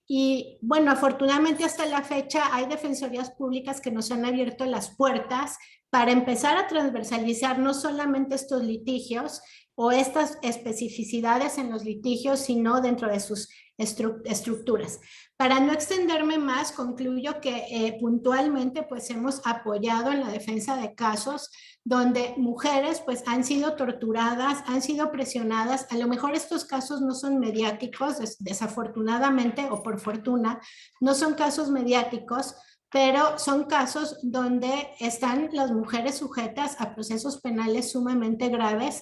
Y bueno, afortunadamente hasta la fecha hay defensorías públicas que nos han abierto las puertas para empezar a transversalizar no solamente estos litigios o estas especificidades en los litigios, sino dentro de sus estructuras. Para no extenderme más, concluyo que puntualmente pues hemos apoyado en la defensa de casos donde mujeres pues han sido torturadas, han sido presionadas. A lo mejor estos casos no son mediáticos, desafortunadamente o por fortuna, no son casos mediáticos, pero son casos donde están las mujeres sujetas a procesos penales sumamente graves.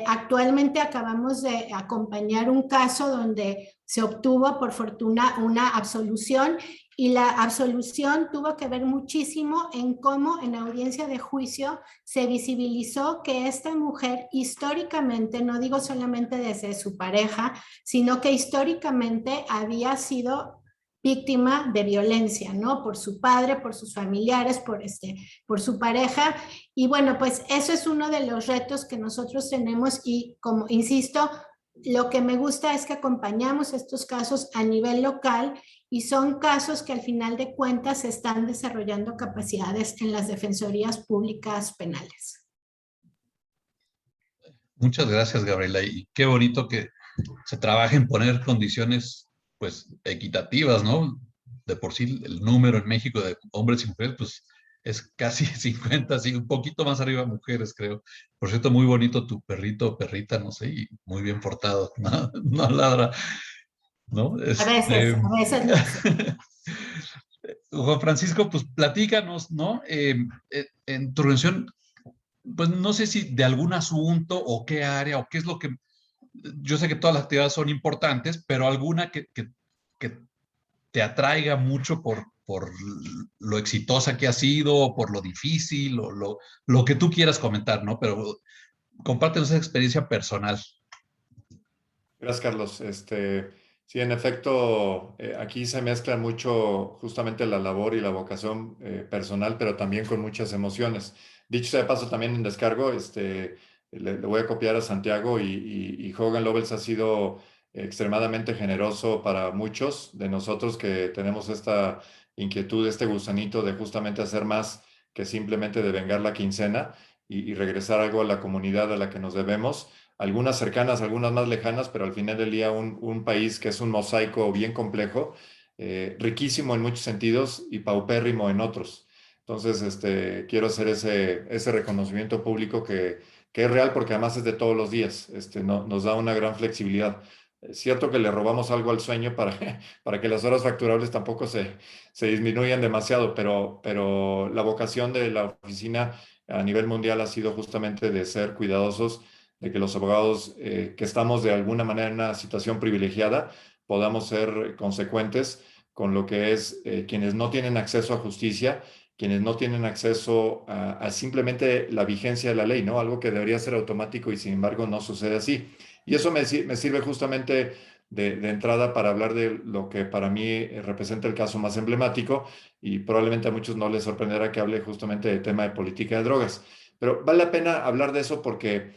Actualmente acabamos de acompañar un caso donde se obtuvo por fortuna una absolución, y la absolución tuvo que ver muchísimo en cómo en audiencia de juicio se visibilizó que esta mujer históricamente, no digo solamente desde su pareja, sino que históricamente había sido víctima de violencia, ¿no? Por su padre, por sus familiares, por su pareja. Y bueno, pues eso es uno de los retos que nosotros tenemos, y como insisto, lo que me gusta es que acompañamos estos casos a nivel local, y son casos que al final de cuentas están desarrollando capacidades en las defensorías públicas penales. Muchas gracias, Gabriela, y qué bonito que se trabaje en poner condiciones pues equitativas, ¿no? De por sí el número en México de hombres y mujeres pues es casi 50, así un poquito más arriba mujeres, creo. Por cierto, muy bonito tu perrito o perrita, no sé, y muy bien portado, no, no ladra, ¿no? A veces no. Juan Francisco, pues platícanos, ¿no? En tu reunión, pues no sé si de algún asunto o qué área o qué es lo que, yo sé que todas las actividades son importantes, pero alguna que te atraiga mucho por lo exitosa que ha sido, o por lo difícil, o lo que tú quieras comentar, ¿no? Pero compártenos esa experiencia personal. Gracias, Carlos. Sí, en efecto, aquí se mezcla mucho justamente la labor y la vocación personal, pero también con muchas emociones. Dicho sea de paso, también en descargo, le voy a copiar a Santiago y Hogan Lovells ha sido extremadamente generoso para muchos de nosotros que tenemos esta inquietud, este gusanito de justamente hacer más que simplemente devengar la quincena y regresar algo a la comunidad a la que nos debemos, algunas cercanas, algunas más lejanas, pero al final del día un país que es un mosaico bien complejo, riquísimo en muchos sentidos y paupérrimo en otros. Entonces, quiero hacer ese reconocimiento público que es real porque además es de todos los días. Nos da una gran flexibilidad. Es cierto que le robamos algo al sueño para que las horas facturables tampoco se disminuyan demasiado, pero la vocación de la oficina a nivel mundial ha sido justamente de ser cuidadosos de que los abogados que estamos de alguna manera en una situación privilegiada podamos ser consecuentes con lo que es quienes no tienen acceso a justicia, quienes no tienen acceso a simplemente la vigencia de la ley, ¿no? Algo que debería ser automático y sin embargo no sucede así. Y eso me sirve justamente de entrada para hablar de lo que para mí representa el caso más emblemático y probablemente a muchos no les sorprenderá que hable justamente del tema de política de drogas. Pero vale la pena hablar de eso porque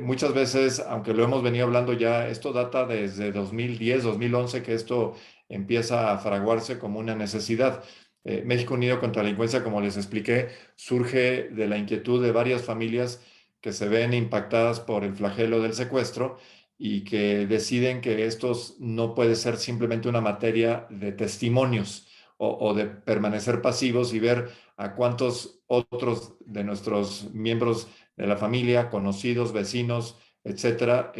muchas veces, aunque lo hemos venido hablando ya, esto data desde 2010, 2011, que esto empieza a fraguarse como una necesidad. México Unido contra la Delincuencia, como les expliqué, surge de la inquietud de varias familias que se ven impactadas por el flagelo del secuestro y que deciden que esto no puede ser simplemente una materia de testimonios o de permanecer pasivos y ver a cuántos otros de nuestros miembros de la familia, conocidos, vecinos, etcétera,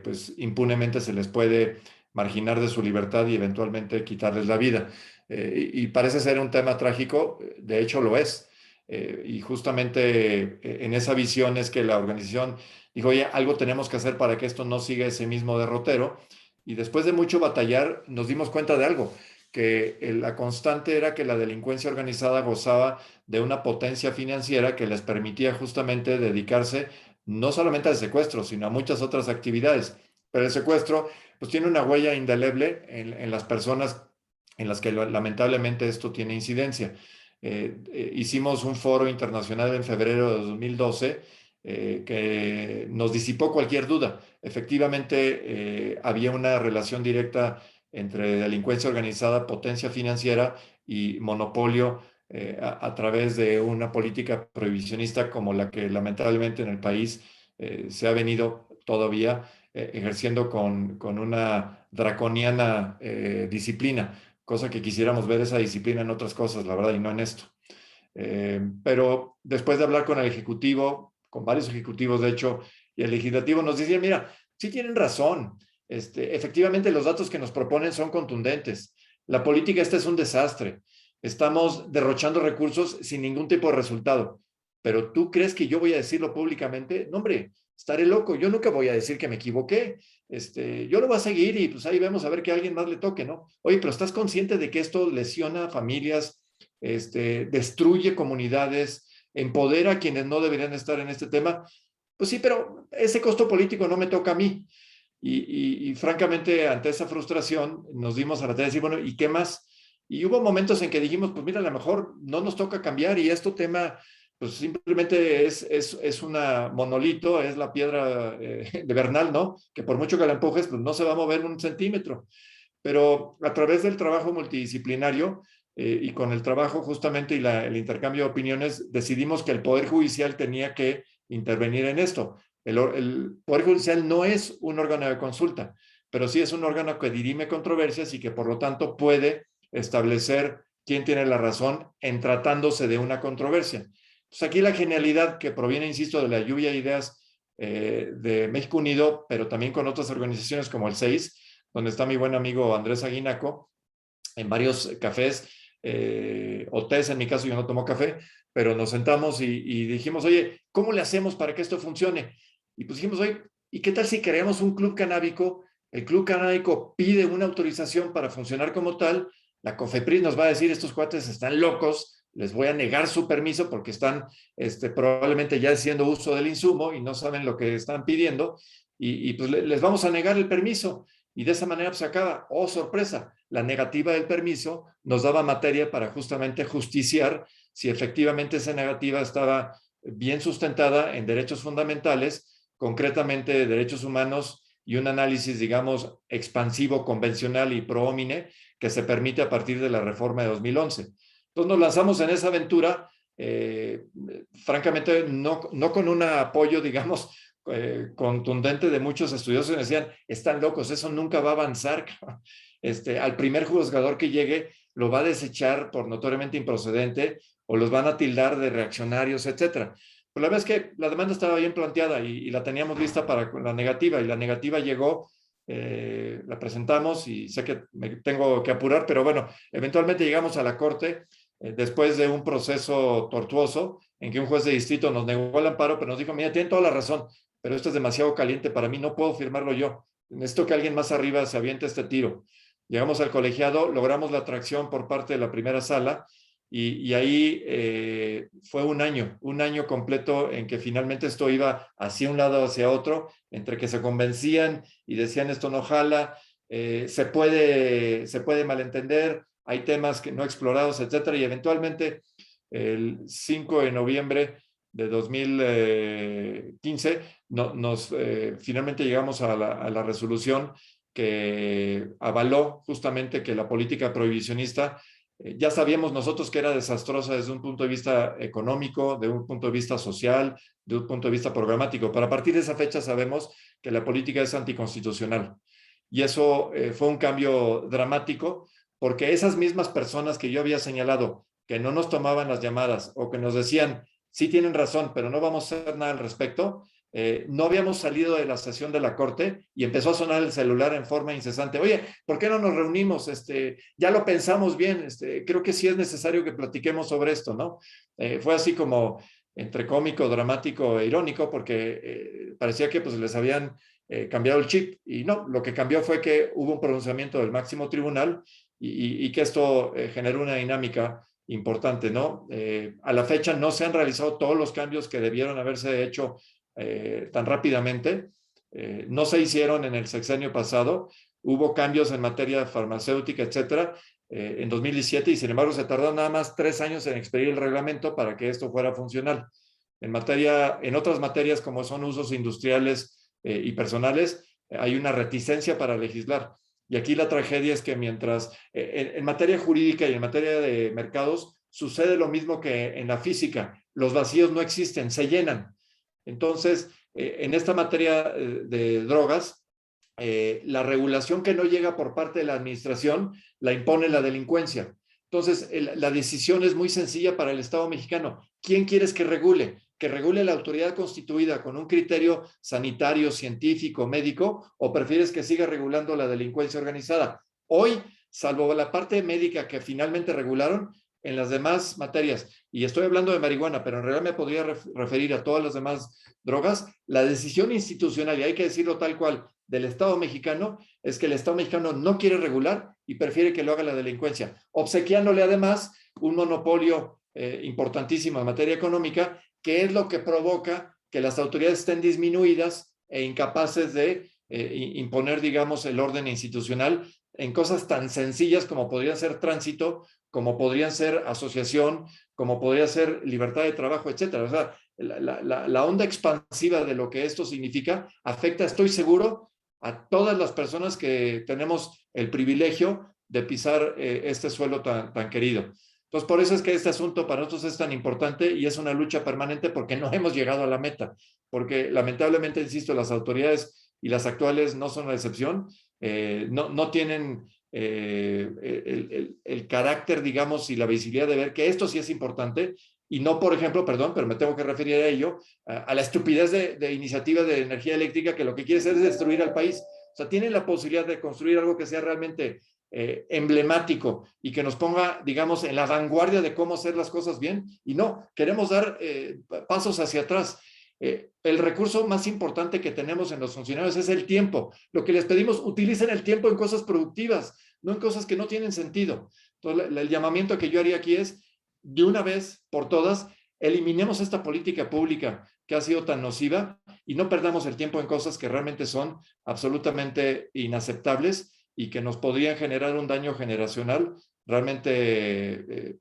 pues impunemente se les puede marginar de su libertad y eventualmente quitarles la vida. Y parece ser un tema trágico, de hecho lo es. Y justamente en esa visión es que la organización dijo, oye, algo tenemos que hacer para que esto no siga ese mismo derrotero. Y después de mucho batallar nos dimos cuenta de algo, que la constante era que la delincuencia organizada gozaba de una potencia financiera que les permitía justamente dedicarse no solamente al secuestro, sino a muchas otras actividades. Pero el secuestro pues tiene una huella indeleble en las personas en las que lamentablemente esto tiene incidencia. Hicimos un foro internacional en febrero de 2012 que nos disipó cualquier duda. Efectivamente, había una relación directa entre delincuencia organizada, potencia financiera y monopolio a través de una política prohibicionista como la que lamentablemente en el país se ha venido todavía ejerciendo con una draconiana disciplina, cosa que quisiéramos ver esa disciplina en otras cosas, la verdad, y no en esto. Pero después de hablar con el Ejecutivo, con varios ejecutivos, de hecho, y el Legislativo nos decía, mira, sí tienen razón, efectivamente los datos que nos proponen son contundentes. La política esta es un desastre. Estamos derrochando recursos sin ningún tipo de resultado. Pero ¿tú crees que yo voy a decirlo públicamente? No, hombre, estaré loco. Yo nunca voy a decir que me equivoqué. Yo lo voy a seguir y pues ahí vemos a ver que a alguien más le toque, ¿no? Oye, pero ¿estás consciente de que esto lesiona a familias, destruye comunidades, empodera a quienes no deberían estar en este tema? Pues sí, pero ese costo político no me toca a mí. Y francamente, ante esa frustración, nos dimos a la tarea de decir, bueno, ¿y qué más? Y hubo momentos en que dijimos, pues mira, a lo mejor no nos toca cambiar y este tema, pues simplemente es una monolito, es la piedra de Bernal, ¿no? Que por mucho que la empujes, pues no se va a mover un centímetro. Pero a través del trabajo multidisciplinario y con el trabajo justamente y el intercambio de opiniones, decidimos que el Poder Judicial tenía que intervenir en esto. El Poder Judicial no es un órgano de consulta, pero sí es un órgano que dirime controversias y que por lo tanto puede establecer quién tiene la razón en tratándose de una controversia. Pues aquí la genialidad que proviene, insisto, de la lluvia de ideas de México Unido, pero también con otras organizaciones como el 6, donde está mi buen amigo Andrés Aguinaco, en varios cafés, o tés, en mi caso yo no tomo café, pero nos sentamos y dijimos, oye, ¿cómo le hacemos para que esto funcione? Y pues dijimos, oye, ¿y qué tal si creamos un club canábico? El club canábico pide una autorización para funcionar como tal, la COFEPRIS nos va a decir, estos cuates están locos, les voy a negar su permiso porque están probablemente ya haciendo uso del insumo y no saben lo que están pidiendo, y pues les vamos a negar el permiso. Y de esa manera pues acaba, oh sorpresa, la negativa del permiso nos daba materia para justamente justiciar si efectivamente esa negativa estaba bien sustentada en derechos fundamentales, concretamente derechos humanos y un análisis, digamos, expansivo, convencional y pro homine que se permite a partir de la reforma de 2011. Entonces nos lanzamos en esa aventura, francamente no con un apoyo, digamos, contundente de muchos estudiosos que decían, están locos, eso nunca va a avanzar. Al primer juzgador que llegue lo va a desechar por notoriamente improcedente o los van a tildar de reaccionarios, etcétera. Pero la verdad es que la demanda estaba bien planteada y la teníamos lista para la negativa, y la negativa llegó, la presentamos y sé que me tengo que apurar, pero bueno, eventualmente llegamos a la corte después de un proceso tortuoso en que un juez de distrito nos negó el amparo, pero nos dijo, mira, tienen toda la razón, pero esto es demasiado caliente para mí, no puedo firmarlo yo, necesito que alguien más arriba se aviente este tiro. Llegamos al colegiado, logramos la atracción por parte de la primera sala, y ahí fue un año completo en que finalmente esto iba hacia un lado, hacia otro, entre que se convencían y decían esto no jala, se puede malentender, hay temas que no explorados, etcétera, y eventualmente el 5 de noviembre de 2015 finalmente llegamos a la resolución que avaló justamente que la política prohibicionista, ya sabíamos nosotros que era desastrosa desde un punto de vista económico, de un punto de vista social, de un punto de vista programático, pero a partir de esa fecha sabemos que la política es anticonstitucional. Y eso fue un cambio dramático, porque esas mismas personas que yo había señalado que no nos tomaban las llamadas o que nos decían, sí tienen razón, pero no vamos a hacer nada al respecto, no habíamos salido de la sesión de la corte y empezó a sonar el celular en forma incesante. Oye, ¿por qué no nos reunimos? Ya lo pensamos bien, creo que sí es necesario que platiquemos sobre esto, ¿no? Fue así como entre cómico, dramático e irónico, porque parecía que pues les habían cambiado el chip, y no, lo que cambió fue que hubo un pronunciamiento del máximo tribunal y que esto generó una dinámica importante, ¿no? A la fecha no se han realizado todos los cambios que debieron haberse hecho tan rápidamente, no se hicieron en el sexenio pasado, hubo cambios en materia farmacéutica, etcétera, en 2017, y sin embargo se tardó nada más 3 años en expedir el reglamento para que esto fuera funcional. En otras materias como son usos industriales y personales, hay una reticencia para legislar. Y aquí la tragedia es que mientras en materia jurídica y en materia de mercados sucede lo mismo que en la física, los vacíos no existen, se llenan. Entonces, en esta materia de drogas, la regulación que no llega por parte de la administración la impone la delincuencia. Entonces, la decisión es muy sencilla para el Estado mexicano. ¿Quién quieres que regule? ¿Que regule la autoridad constituida con un criterio sanitario, científico, médico, o prefieres que siga regulando la delincuencia organizada? Hoy, salvo la parte médica que finalmente regularon, en las demás materias, y estoy hablando de marihuana, pero en realidad me podría referir a todas las demás drogas, la decisión institucional, y hay que decirlo tal cual, del Estado mexicano, es que el Estado mexicano no quiere regular y prefiere que lo haga la delincuencia, obsequiándole además un monopolio importantísimo en materia económica, que es lo que provoca que las autoridades estén disminuidas e incapaces de imponer, digamos, el orden institucional en cosas tan sencillas como podrían ser tránsito, como podrían ser asociación, como podría ser libertad de trabajo, etcétera. O sea, la onda expansiva de lo que esto significa afecta, estoy seguro, a todas las personas que tenemos el privilegio de pisar este suelo tan querido. Entonces, por eso es que este asunto para nosotros es tan importante y es una lucha permanente, porque no hemos llegado a la meta, porque lamentablemente, insisto, las autoridades y las actuales no son la excepción, no tienen el carácter, digamos, y la visibilidad de ver que esto sí es importante, y no, por ejemplo, perdón, pero me tengo que referir a ello, a la estupidez de iniciativas de energía eléctrica que lo que quiere hacer es destruir al país. O sea, tienen la posibilidad de construir algo que sea realmente emblemático y que nos ponga, digamos, en la vanguardia de cómo hacer las cosas bien, y no, queremos dar pasos hacia atrás. El recurso más importante que tenemos en los funcionarios es el tiempo. Lo que les pedimos, utilicen el tiempo en cosas productivas, no en cosas que no tienen sentido. Entonces, el llamamiento que yo haría aquí es, de una vez por todas, eliminemos esta política pública que ha sido tan nociva y no perdamos el tiempo en cosas que realmente son absolutamente inaceptables y que nos podrían generar un daño generacional realmente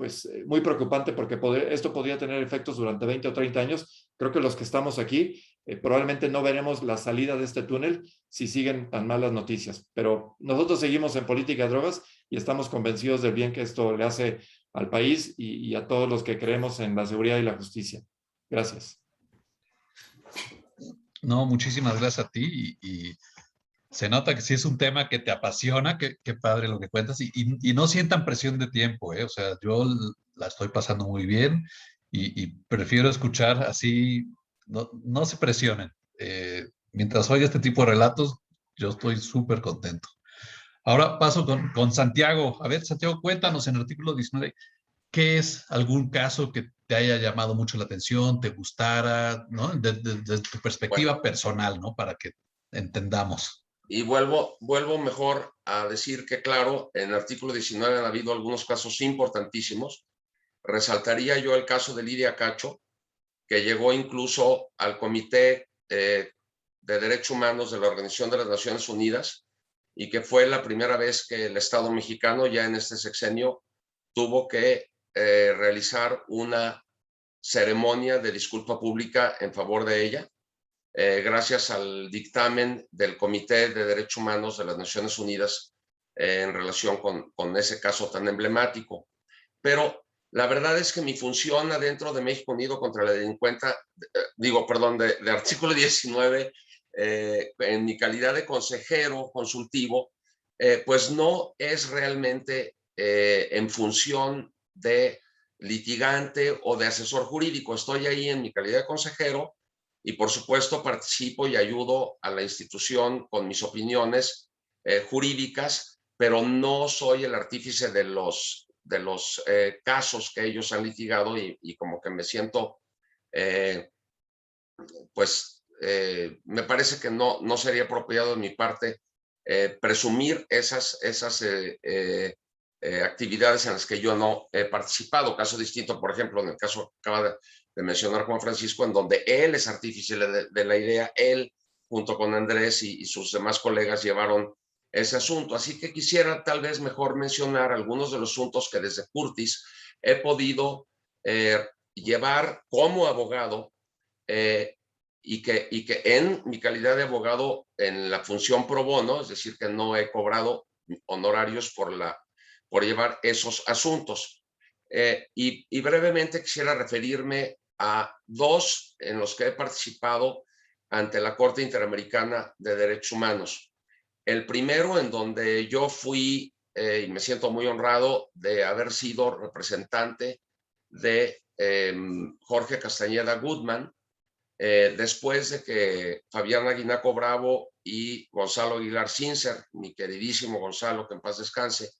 muy preocupante, porque esto podría tener efectos durante 20 o 30 años. Creo que los que estamos aquí probablemente no veremos la salida de este túnel si siguen tan malas noticias, pero nosotros seguimos en política de drogas y estamos convencidos del bien que esto le hace al país y a todos los que creemos en la seguridad y la justicia. Gracias. No, muchísimas gracias a ti y se nota que sí es un tema que te apasiona, que padre lo que cuentas y no sientan presión de tiempo, ¿eh? O sea, yo la estoy pasando muy bien y prefiero escuchar así, no se presionen. Mientras oiga este tipo de relatos, yo estoy súper contento. Ahora paso con Santiago. A ver, Santiago, cuéntanos en el artículo 19, ¿qué es algún caso que te haya llamado mucho la atención, te gustara, ¿no? Desde tu perspectiva Bueno, personal, ¿no? Para que entendamos. y vuelvo mejor a decir que, claro, en el artículo 19 han habido algunos casos importantísimos. Resaltaría yo el caso de Lidia Cacho, que llegó incluso al Comité de Derechos Humanos de la Organización de las Naciones Unidas, y que fue la primera vez que el Estado mexicano, ya en este sexenio, tuvo que realizar una ceremonia de disculpa pública en favor de ella, gracias al dictamen del Comité de Derechos Humanos de las Naciones Unidas en relación con ese caso tan emblemático. Pero la verdad es que mi función adentro de México Unido contra la Delincuencia, de artículo 19, en mi calidad de consejero consultivo, pues no es realmente en función de litigante o de asesor jurídico. Estoy ahí en mi calidad de consejero y, por supuesto, participo y ayudo a la institución con mis opiniones jurídicas, pero no soy el artífice de los casos que ellos han litigado y como que me siento, me parece que no sería apropiado de mi parte presumir esas actividades en las que yo no he participado. Caso distinto, por ejemplo, en el caso que acaba de mencionar Juan Francisco, en donde él es artífice de la idea, él junto con Andrés y sus demás colegas llevaron ese asunto. Así que quisiera tal vez mejor mencionar algunos de los asuntos que desde Curtis he podido llevar como abogado y que en mi calidad de abogado en la función pro bono, es decir, que no he cobrado honorarios por llevar esos asuntos. Y brevemente quisiera referirme a dos en los que he participado ante la Corte Interamericana de Derechos Humanos. El primero, en donde yo fui, y me siento muy honrado de haber sido representante de Jorge Castañeda Goodman, después de que Fabián Aguinaco Bravo y Gonzalo Aguilar Sincer, mi queridísimo Gonzalo, que en paz descanse,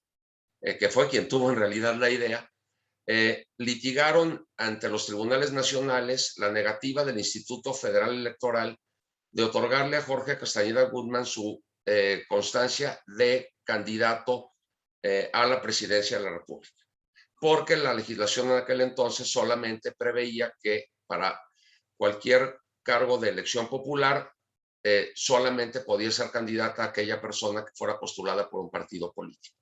que fue quien tuvo en realidad la idea, litigaron ante los tribunales nacionales la negativa del Instituto Federal Electoral de otorgarle a Jorge Castañeda Goodman su constancia de candidato a la presidencia de la República, porque la legislación en aquel entonces solamente preveía que para cualquier cargo de elección popular solamente podía ser candidata a aquella persona que fuera postulada por un partido político.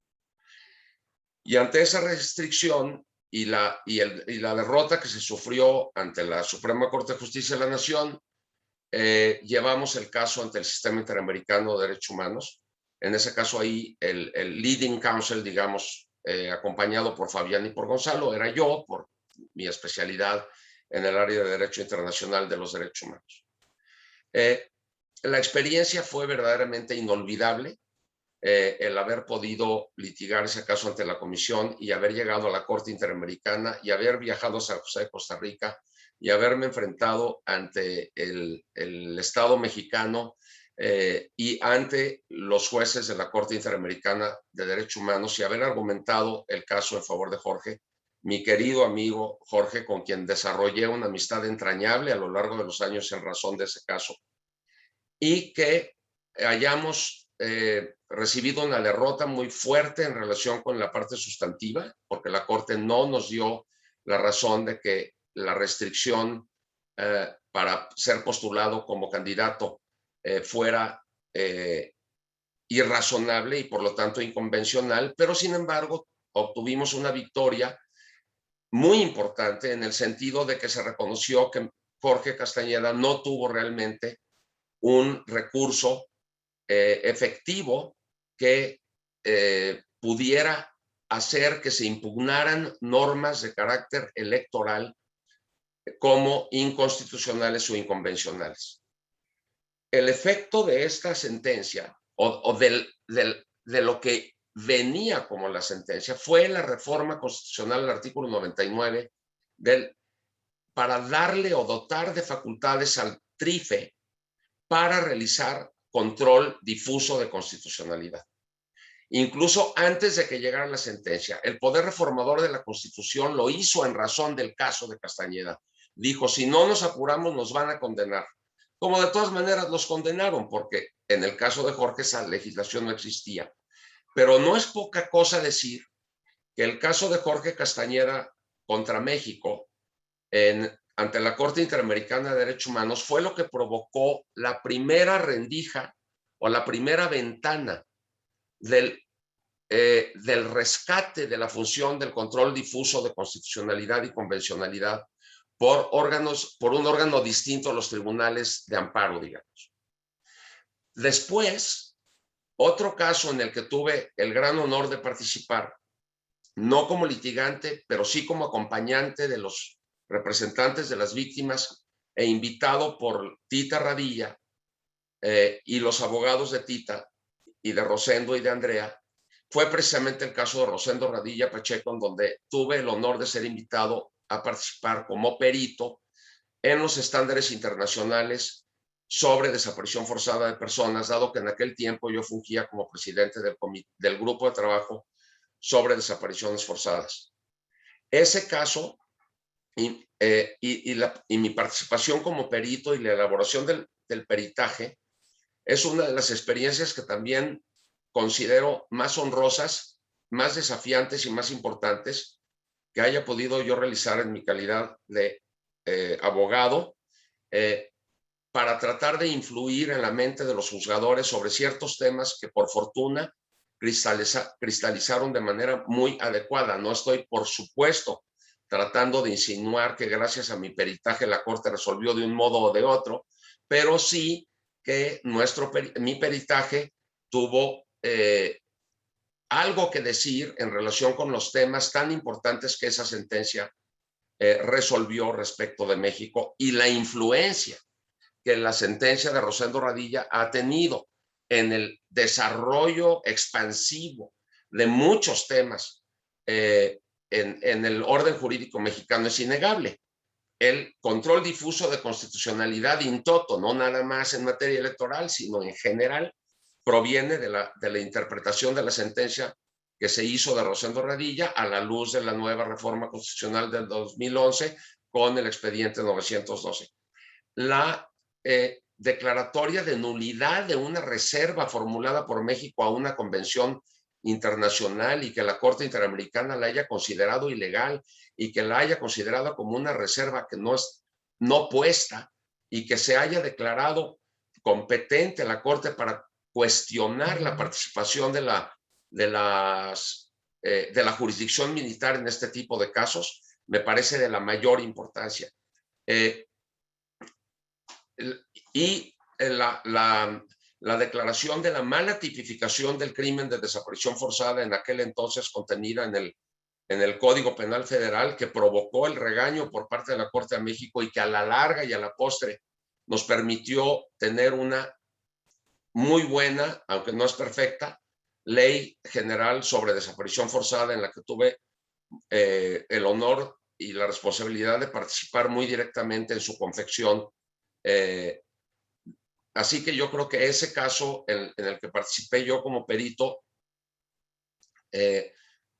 Y ante esa restricción y la derrota que se sufrió ante la Suprema Corte de Justicia de la Nación, llevamos el caso ante el Sistema Interamericano de Derechos Humanos. En ese caso ahí el leading counsel, digamos, acompañado por Fabián y por Gonzalo, era yo, por mi especialidad en el área de Derecho Internacional de los Derechos Humanos. La experiencia fue verdaderamente inolvidable, el haber podido litigar ese caso ante la Comisión y haber llegado a la Corte Interamericana y haber viajado a San José de Costa Rica y haberme enfrentado ante el Estado mexicano y ante los jueces de la Corte Interamericana de Derechos Humanos y haber argumentado el caso en favor de Jorge, mi querido amigo Jorge, con quien desarrollé una amistad entrañable a lo largo de los años en razón de ese caso, y que hayamos recibido una derrota muy fuerte en relación con la parte sustantiva, porque la Corte no nos dio la razón de que la restricción para ser postulado como candidato fuera irrazonable y por lo tanto inconvencional, pero sin embargo obtuvimos una victoria muy importante en el sentido de que se reconoció que Jorge Castañeda no tuvo realmente un recurso efectivo que pudiera hacer que se impugnaran normas de carácter electoral como inconstitucionales o inconvencionales. El efecto de esta sentencia o de lo que venía como la sentencia fue la reforma constitucional al artículo 99 para darle o dotar de facultades al TRIFE para realizar control difuso de constitucionalidad. Incluso antes de que llegara la sentencia, el poder reformador de la Constitución lo hizo en razón del caso de Castañeda. Dijo, si no nos apuramos, nos van a condenar. Como de todas maneras los condenaron, porque en el caso de Jorge esa legislación no existía. Pero no es poca cosa decir que el caso de Jorge Castañeda contra México ante la Corte Interamericana de Derechos Humanos fue lo que provocó la primera rendija o la primera ventana del rescate de la función del control difuso de constitucionalidad y convencionalidad por un órgano distinto a los tribunales de amparo, digamos. Después, otro caso en el que tuve el gran honor de participar, no como litigante, pero sí como acompañante de los representantes de las víctimas e invitado por Tita Radilla y los abogados de Tita y de Rosendo y de Andrea, fue precisamente el caso de Rosendo Radilla Pacheco, en donde tuve el honor de ser invitado a participar como perito en los estándares internacionales sobre desaparición forzada de personas, dado que en aquel tiempo yo fungía como presidente del grupo de trabajo sobre desapariciones forzadas. Ese caso y mi participación como perito y la elaboración del peritaje es una de las experiencias que también considero más honrosas, más desafiantes y más importantes que haya podido yo realizar en mi calidad de abogado para tratar de influir en la mente de los juzgadores sobre ciertos temas que por fortuna cristalizaron de manera muy adecuada. No estoy, por supuesto, tratando de insinuar que gracias a mi peritaje la Corte resolvió de un modo o de otro, pero sí que mi peritaje tuvo algo que decir en relación con los temas tan importantes que esa sentencia resolvió respecto de México y la influencia que la sentencia de Rosendo Radilla ha tenido en el desarrollo expansivo de muchos temas en el orden jurídico mexicano. Es innegable. El control difuso de constitucionalidad in toto, no nada más en materia electoral, sino en general, proviene de la interpretación de la sentencia que se hizo de Rosendo Radilla a la luz de la nueva reforma constitucional del 2011 con el expediente 912. La declaratoria de nulidad de una reserva formulada por México a una convención internacional y que la Corte Interamericana la haya considerado ilegal y que la haya considerado como una reserva que no es no puesta y que se haya declarado competente la Corte para cuestionar la participación de la jurisdicción militar en este tipo de casos, me parece de la mayor importancia. La declaración de la mala tipificación del crimen de desaparición forzada en aquel entonces contenida en el Código Penal Federal, que provocó el regaño por parte de la Corte de México y que a la larga y a la postre nos permitió tener una muy buena, aunque no es perfecta, ley general sobre desaparición forzada en la que tuve el honor y la responsabilidad de participar muy directamente en su confección Así que yo creo que ese caso en el que participé yo como perito,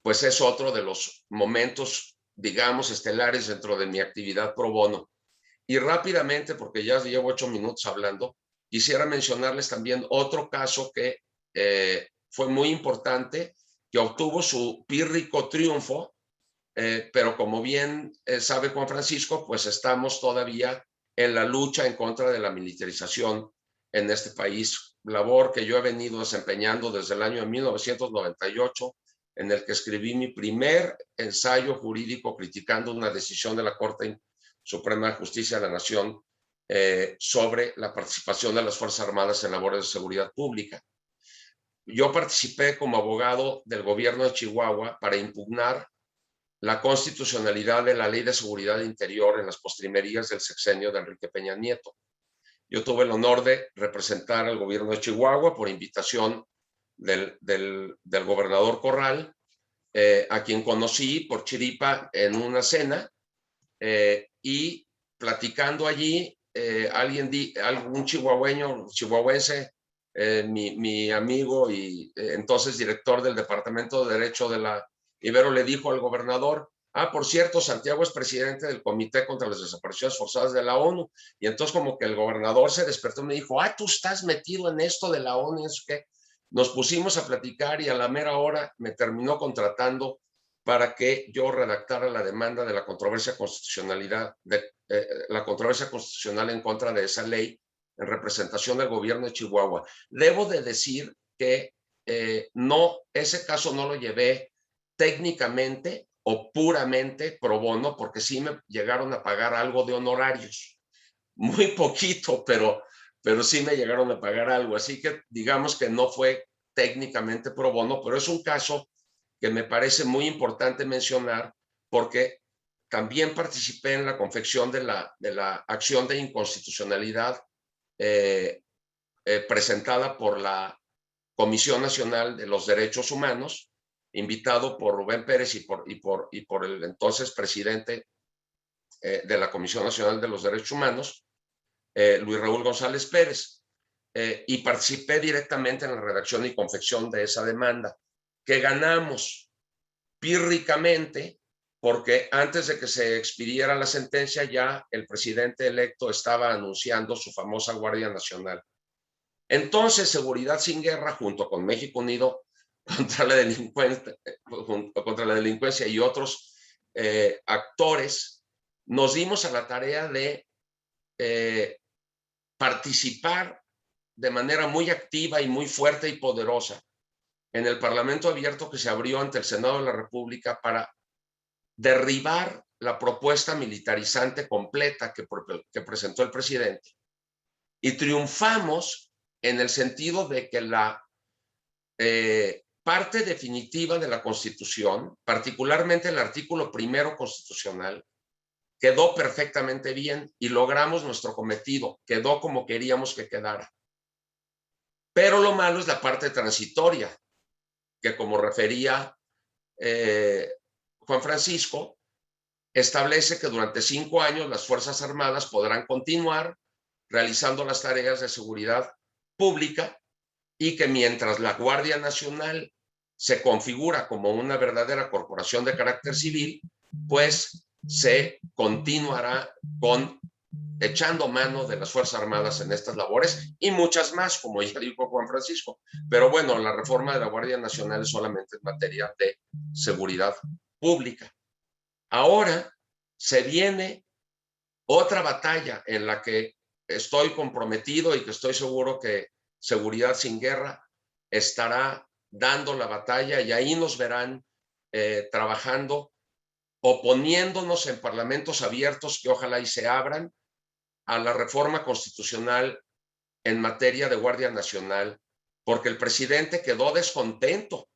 pues es otro de los momentos, digamos, estelares dentro de mi actividad pro bono. Y rápidamente, porque ya llevo 8 minutos hablando, quisiera mencionarles también otro caso que fue muy importante, que obtuvo su pírrico triunfo, pero como bien sabe Juan Francisco, pues estamos todavía en la lucha en contra de la militarización en este país, labor que yo he venido desempeñando desde el año 1998, en el que escribí mi primer ensayo jurídico criticando una decisión de la Corte Suprema de Justicia de la Nación sobre la participación de las Fuerzas Armadas en labores de seguridad pública. Yo participé como abogado del gobierno de Chihuahua para impugnar la constitucionalidad de la Ley de Seguridad Interior en las postrimerías del sexenio de Enrique Peña Nieto. Yo tuve el honor de representar al gobierno de Chihuahua por invitación del gobernador Corral, a quien conocí por chiripa en una cena, y platicando allí, algún chihuahuense, mi amigo y entonces director del Departamento de Derecho de la Ibero, le dijo al gobernador: por cierto, Santiago es presidente del Comité contra las Desapariciones Forzadas de la ONU. Y entonces como que el gobernador se despertó y me dijo: tú estás metido en esto de la ONU. ¿Eso qué? Nos pusimos a platicar y a la mera hora me terminó contratando para que yo redactara la demanda de la controversia constitucional en contra de esa ley en representación del gobierno de Chihuahua. Debo de decir que ese caso no lo llevé técnicamente o puramente pro bono, porque sí me llegaron a pagar algo de honorarios, muy poquito, pero sí me llegaron a pagar algo, así que digamos que no fue técnicamente pro bono, pero es un caso que me parece muy importante mencionar, porque también participé en la confección de la acción de inconstitucionalidad presentada por la Comisión Nacional de los Derechos Humanos, invitado por Rubén Pérez y por el entonces presidente de la Comisión Nacional de los Derechos Humanos, Luis Raúl González Pérez, y participé directamente en la redacción y confección de esa demanda, que ganamos pírricamente, porque antes de que se expidiera la sentencia ya el presidente electo estaba anunciando su famosa Guardia Nacional. Entonces, Seguridad Sin Guerra, junto con México Unido contra la delincuencia y otros actores, nos dimos a la tarea de participar de manera muy activa y muy fuerte y poderosa en el Parlamento abierto que se abrió ante el Senado de la República para derribar la propuesta militarizante completa que presentó el presidente. Y triunfamos en el sentido de que la parte definitiva de la Constitución, particularmente el artículo primero constitucional, quedó perfectamente bien y logramos nuestro cometido, quedó como queríamos que quedara. Pero lo malo es la parte transitoria, que como refería Juan Francisco, establece que durante 5 años las Fuerzas Armadas podrán continuar realizando las tareas de seguridad pública y que mientras la Guardia Nacional se configura como una verdadera corporación de carácter civil, pues se continuará echando mano de las Fuerzas Armadas en estas labores y muchas más, como ya dijo Juan Francisco. Pero bueno, la reforma de la Guardia Nacional es solamente en materia de seguridad pública. Ahora se viene otra batalla en la que estoy comprometido y que estoy seguro que Seguridad Sin Guerra estará dando la batalla, y ahí nos verán trabajando, oponiéndonos en parlamentos abiertos que ojalá y se abran a la reforma constitucional en materia de Guardia Nacional, porque el presidente quedó descontento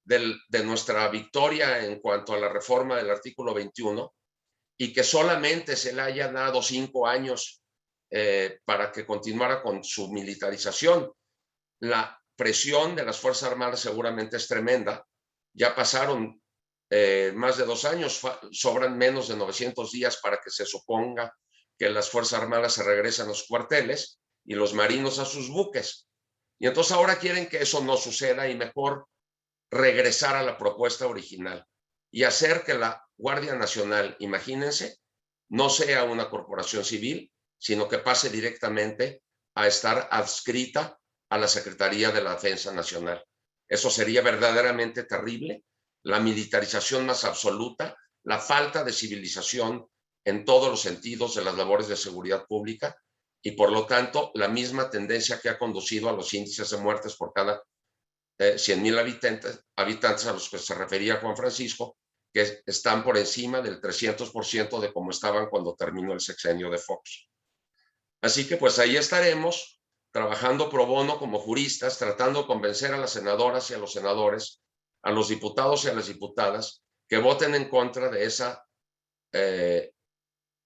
de nuestra victoria en cuanto a la reforma del artículo 21 y que solamente se le hayan dado 5 años para que continuara con su militarización. La presión de las Fuerzas Armadas seguramente es tremenda. Ya pasaron más de 2 años, sobran menos de 900 días para que se suponga que las Fuerzas Armadas se regresen a los cuarteles, y los marinos a sus buques. Y entonces ahora quieren que eso no suceda y mejor regresar a la propuesta original y hacer que la Guardia Nacional, imagínense, no sea una corporación civil, sino que pase directamente a estar adscrita a la Secretaría de la Defensa Nacional. Eso sería verdaderamente terrible, la militarización más absoluta, la falta de civilización en todos los sentidos de las labores de seguridad pública y, por lo tanto, la misma tendencia que ha conducido a los índices de muertes por cada 100,000 habitantes a los que se refería Juan Francisco, que están por encima del 300% de como estaban cuando terminó el sexenio de Fox. Así que pues ahí estaremos trabajando pro bono como juristas, tratando de convencer a las senadoras y a los senadores, a los diputados y a las diputadas que voten en contra de esa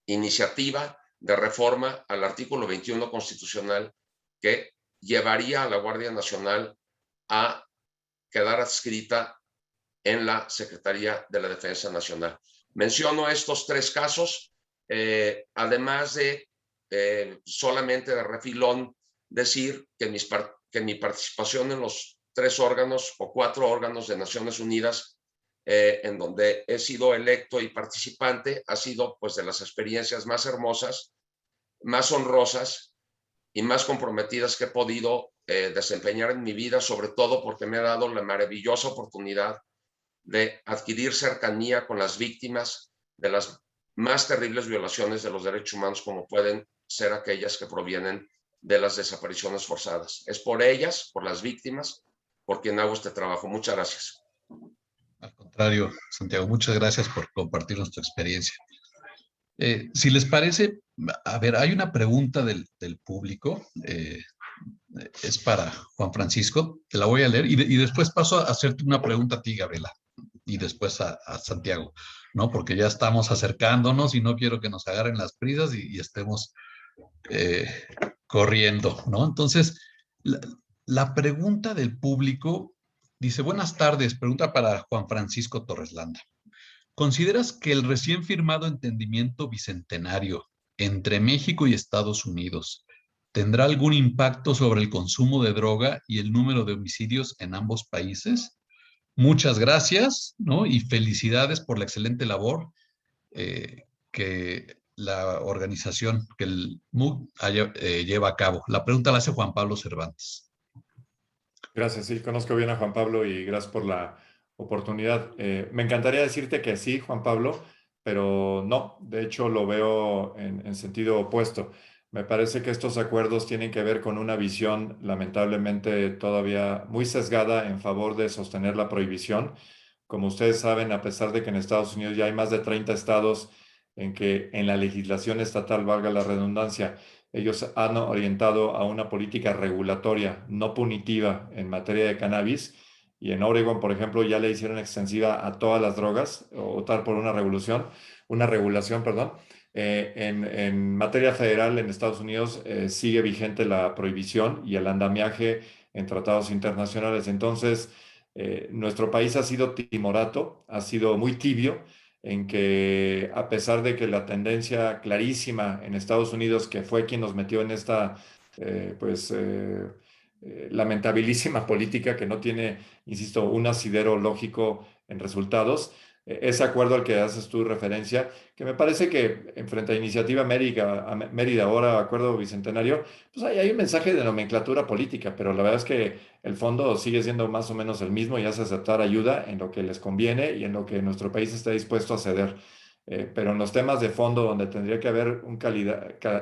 iniciativa de reforma al artículo 21 constitucional que llevaría a la Guardia Nacional a quedar adscrita en la Secretaría de la Defensa Nacional. Menciono estos 3 casos, además de solamente de refilón decir que mi participación en los 3 órganos o 4 órganos de Naciones Unidas en donde he sido electo y participante ha sido pues de las experiencias más hermosas, más honrosas y más comprometidas que he podido desempeñar en mi vida, sobre todo porque me ha dado la maravillosa oportunidad de adquirir cercanía con las víctimas de las más terribles violaciones de los derechos humanos, como pueden ser aquellas que provienen de las desapariciones forzadas. Es por ellas, por las víctimas, por quien hago este trabajo. Muchas gracias. Al contrario, Santiago, muchas gracias por compartirnos tu experiencia. Si les parece, a ver, hay una pregunta del público, es para Juan Francisco, te la voy a leer y después paso a hacerte una pregunta a ti, Gabriela, y después a Santiago, ¿no? Porque ya estamos acercándonos y no quiero que nos agarren las prisas y estemos corriendo, ¿no? Entonces, la pregunta del público dice, buenas tardes, pregunta para Juan Francisco Torres Landa. ¿Consideras que el recién firmado entendimiento bicentenario entre México y Estados Unidos tendrá algún impacto sobre el consumo de droga y el número de homicidios en ambos países? Muchas gracias, ¿no? Y felicidades por la excelente labor que la organización, que el MUC lleva a cabo. La pregunta la hace Juan Pablo Cervantes. Gracias, sí, conozco bien a Juan Pablo y gracias por la oportunidad. Me encantaría decirte que sí, Juan Pablo, pero no, de hecho lo veo en sentido opuesto. Me parece que estos acuerdos tienen que ver con una visión lamentablemente todavía muy sesgada en favor de sostener la prohibición. Como ustedes saben, a pesar de que en Estados Unidos ya hay más de 30 estados en que en la legislación estatal, valga la redundancia, ellos han orientado a una política regulatoria, no punitiva en materia de cannabis. Y en Oregon, por ejemplo, ya le hicieron extensiva a todas las drogas, o optar por una regulación, perdón. En materia federal, en Estados Unidos, sigue vigente la prohibición y el andamiaje en tratados internacionales. Entonces, nuestro país ha sido timorato, ha sido muy tibio, en que a pesar de que la tendencia clarísima en Estados Unidos, que fue quien nos metió en esta lamentabilísima política que no tiene, insisto, un asidero lógico en resultados, ese acuerdo al que haces tu referencia, que me parece que en frente a Iniciativa Mérida, ahora Acuerdo Bicentenario, pues hay un mensaje de nomenclatura política, pero la verdad es que el fondo sigue siendo más o menos el mismo y hace aceptar ayuda en lo que les conviene y en lo que nuestro país está dispuesto a ceder. Pero en los temas de fondo, donde tendría que haber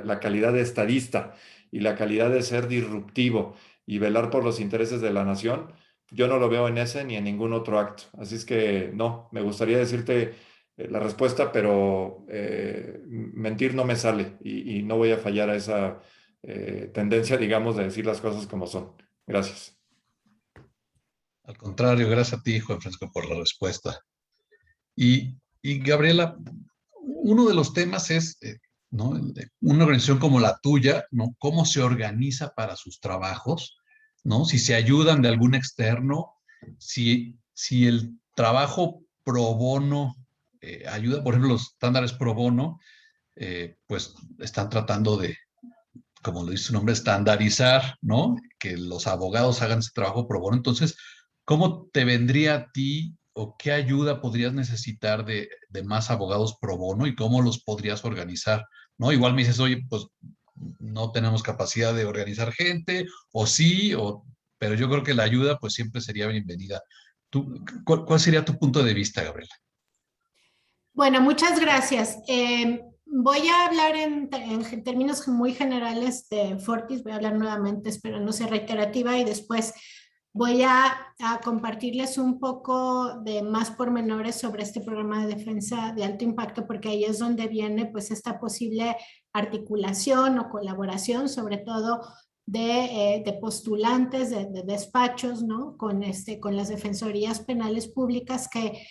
la calidad de estadista y la calidad de ser disruptivo y velar por los intereses de la nación, yo no lo veo en ese ni en ningún otro acto. Así es que no, me gustaría decirte la respuesta, pero mentir no me sale y no voy a fallar a esa tendencia, digamos, de decir las cosas como son. Gracias. Al contrario, gracias a ti, Juan Francisco, por la respuesta. Y Gabriela, uno de los temas es, ¿no? Una organización como la tuya, ¿no? ¿Cómo se organiza para sus trabajos? ¿No? Si se ayudan de algún externo, si el trabajo pro bono ayuda, por ejemplo, los estándares pro bono, pues están tratando de como lo dice su nombre, estandarizar, ¿no? Que los abogados hagan ese trabajo pro bono. Entonces, ¿cómo te vendría a ti o qué ayuda podrías necesitar de más abogados pro bono y cómo los podrías organizar, ¿no? Igual me dices, oye, pues no tenemos capacidad de organizar gente, o sí, pero yo creo que la ayuda pues siempre sería bienvenida. ¿Cuál sería tu punto de vista, Gabriela? Bueno, muchas gracias. Voy a hablar en términos muy generales de Fortis, voy a hablar nuevamente, espero no ser reiterativa, y después voy a compartirles un poco de más pormenores sobre este programa de defensa de alto impacto, porque ahí es donde viene pues esta posible articulación o colaboración, sobre todo de postulantes, de despachos, ¿no? Con las defensorías penales públicas que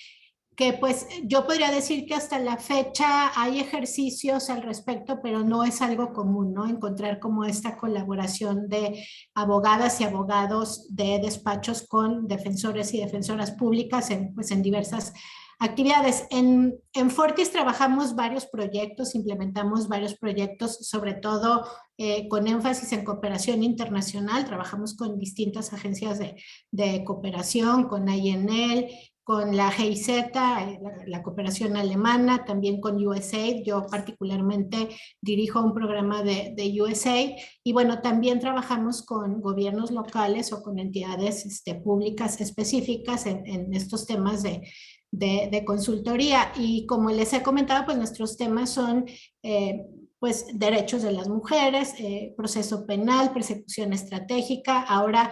pues yo podría decir que hasta la fecha hay ejercicios al respecto, pero no es algo común, ¿no? Encontrar como esta colaboración de abogadas y abogados de despachos con defensores y defensoras públicas pues en diversas actividades. En Fortis trabajamos varios proyectos, implementamos varios proyectos, sobre todo con énfasis en cooperación internacional. Trabajamos con distintas agencias de cooperación, con INL, con la GIZ, la cooperación alemana, también con USAID. Yo particularmente dirijo un programa de USAID, y bueno, también trabajamos con gobiernos locales o con entidades públicas específicas en estos temas de consultoría. Y como les he comentado, pues nuestros temas son pues derechos de las mujeres, proceso penal, persecución estratégica. Ahora,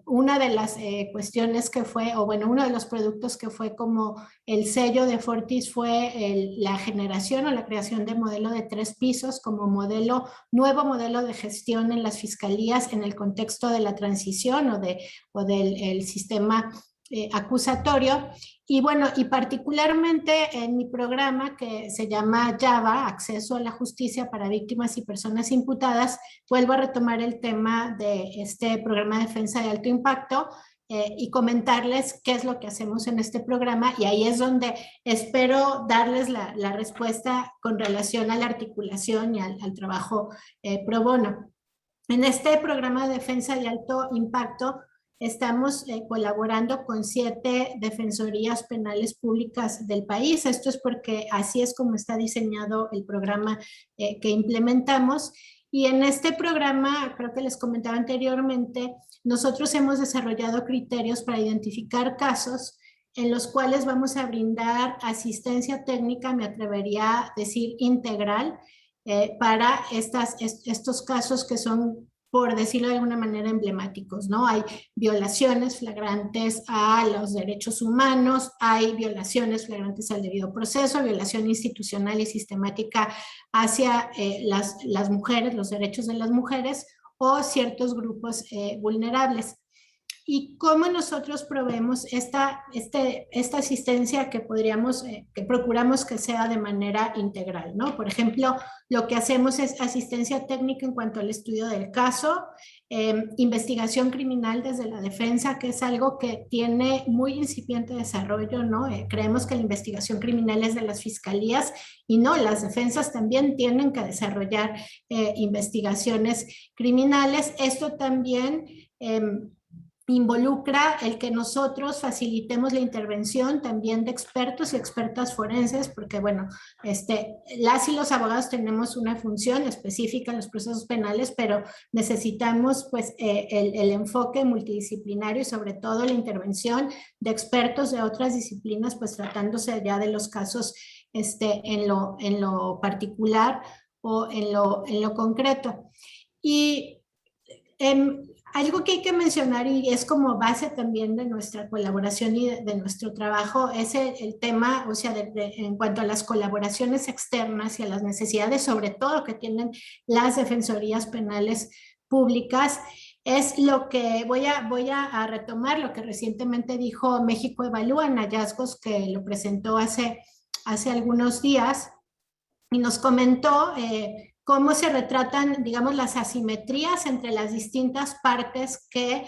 una de las cuestiones que fue, o bueno, uno de los productos que fue como el sello de Fortis fue la generación o la creación de modelo de 3 pisos como nuevo modelo de gestión en las fiscalías en el contexto de la transición o del sistema acusatorio. Y bueno, y particularmente en mi programa que se llama JAVA, Acceso a la Justicia para Víctimas y Personas Imputadas, vuelvo a retomar el tema de este programa de defensa de alto impacto y comentarles qué es lo que hacemos en este programa, y ahí es donde espero darles la respuesta con relación a la articulación y al trabajo pro bono. En este programa de defensa de alto impacto estamos colaborando con 7 defensorías penales públicas del país. Esto es porque así es como está diseñado el programa que implementamos. Y en este programa, creo que les comentaba anteriormente, nosotros hemos desarrollado criterios para identificar casos en los cuales vamos a brindar asistencia técnica, me atrevería a decir integral, para estos casos que son, por decirlo de alguna manera, emblemáticos, ¿no? Hay violaciones flagrantes a los derechos humanos, hay violaciones flagrantes al debido proceso, violación institucional y sistemática hacia las mujeres, los derechos de las mujeres o ciertos grupos vulnerables. Y cómo nosotros proveemos esta asistencia que que procuramos que sea de manera integral, ¿no? Por ejemplo, lo que hacemos es asistencia técnica en cuanto al estudio del caso, investigación criminal desde la defensa, que es algo que tiene muy incipiente desarrollo, ¿no? Creemos que la investigación criminal es de las fiscalías, y no, las defensas también tienen que desarrollar investigaciones criminales. Esto también involucra el que nosotros facilitemos la intervención también de expertos y expertas forenses, porque bueno, las y los abogados tenemos una función específica en los procesos penales, pero necesitamos pues el enfoque multidisciplinario y sobre todo la intervención de expertos de otras disciplinas, pues tratándose ya de los casos en lo particular o en lo concreto. Y algo que hay que mencionar, y es como base también de nuestra colaboración y de nuestro trabajo, es el tema, o sea, en cuanto a las colaboraciones externas y a las necesidades, sobre todo que tienen las defensorías penales públicas, es lo que voy a retomar, lo que recientemente dijo México Evalúa en Hallazgos, que lo presentó hace algunos días, y nos comentó cómo se retratan, digamos, las asimetrías entre las distintas partes que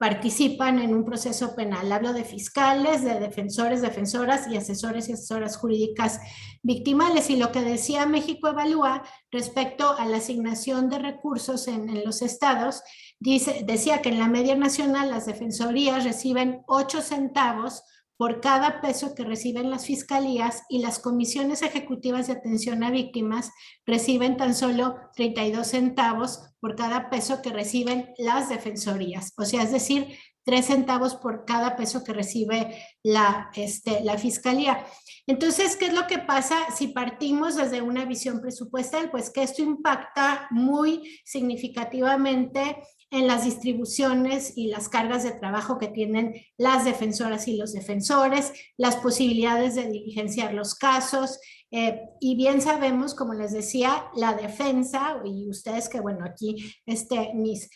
participan en un proceso penal. Hablo de fiscales, de defensores, defensoras y asesoras jurídicas victimales. Y lo que decía México Evalúa respecto a la asignación de recursos en los estados, decía que en la media nacional las defensorías reciben 8 centavos por cada peso que reciben las fiscalías y las comisiones ejecutivas de atención a víctimas reciben tan solo 32 centavos por cada peso que reciben las defensorías. O sea, es decir, 3 centavos por cada peso que recibe la fiscalía. Entonces, ¿qué es lo que pasa si partimos desde una visión presupuestal? Pues que esto impacta muy significativamente en las distribuciones y las cargas de trabajo que tienen las defensoras y los defensores, las posibilidades de diligenciar los casos, y bien sabemos, como les decía, la defensa, y ustedes que bueno, aquí mis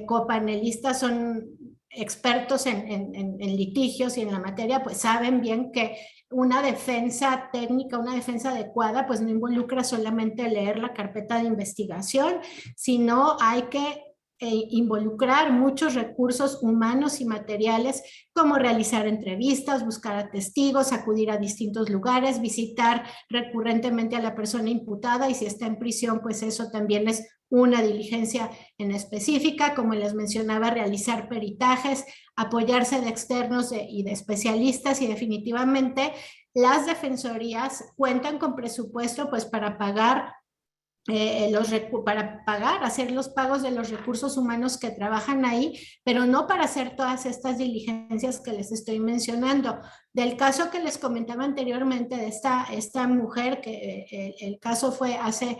copanelistas son expertos en litigios y en la materia, pues saben bien que una defensa técnica, una defensa adecuada, pues no involucra solamente leer la carpeta de investigación, sino hay que involucrar muchos recursos humanos y materiales, como realizar entrevistas, buscar a testigos, acudir a distintos lugares, visitar recurrentemente a la persona imputada, y si está en prisión, pues eso también es una diligencia en específica, como les mencionaba, realizar peritajes, apoyarse de externos y de especialistas, y definitivamente las defensorías cuentan con presupuesto pues para pagar hacer los pagos de los recursos humanos que trabajan ahí, pero no para hacer todas estas diligencias que les estoy mencionando. Del caso que les comentaba anteriormente de esta mujer, que el caso fue hace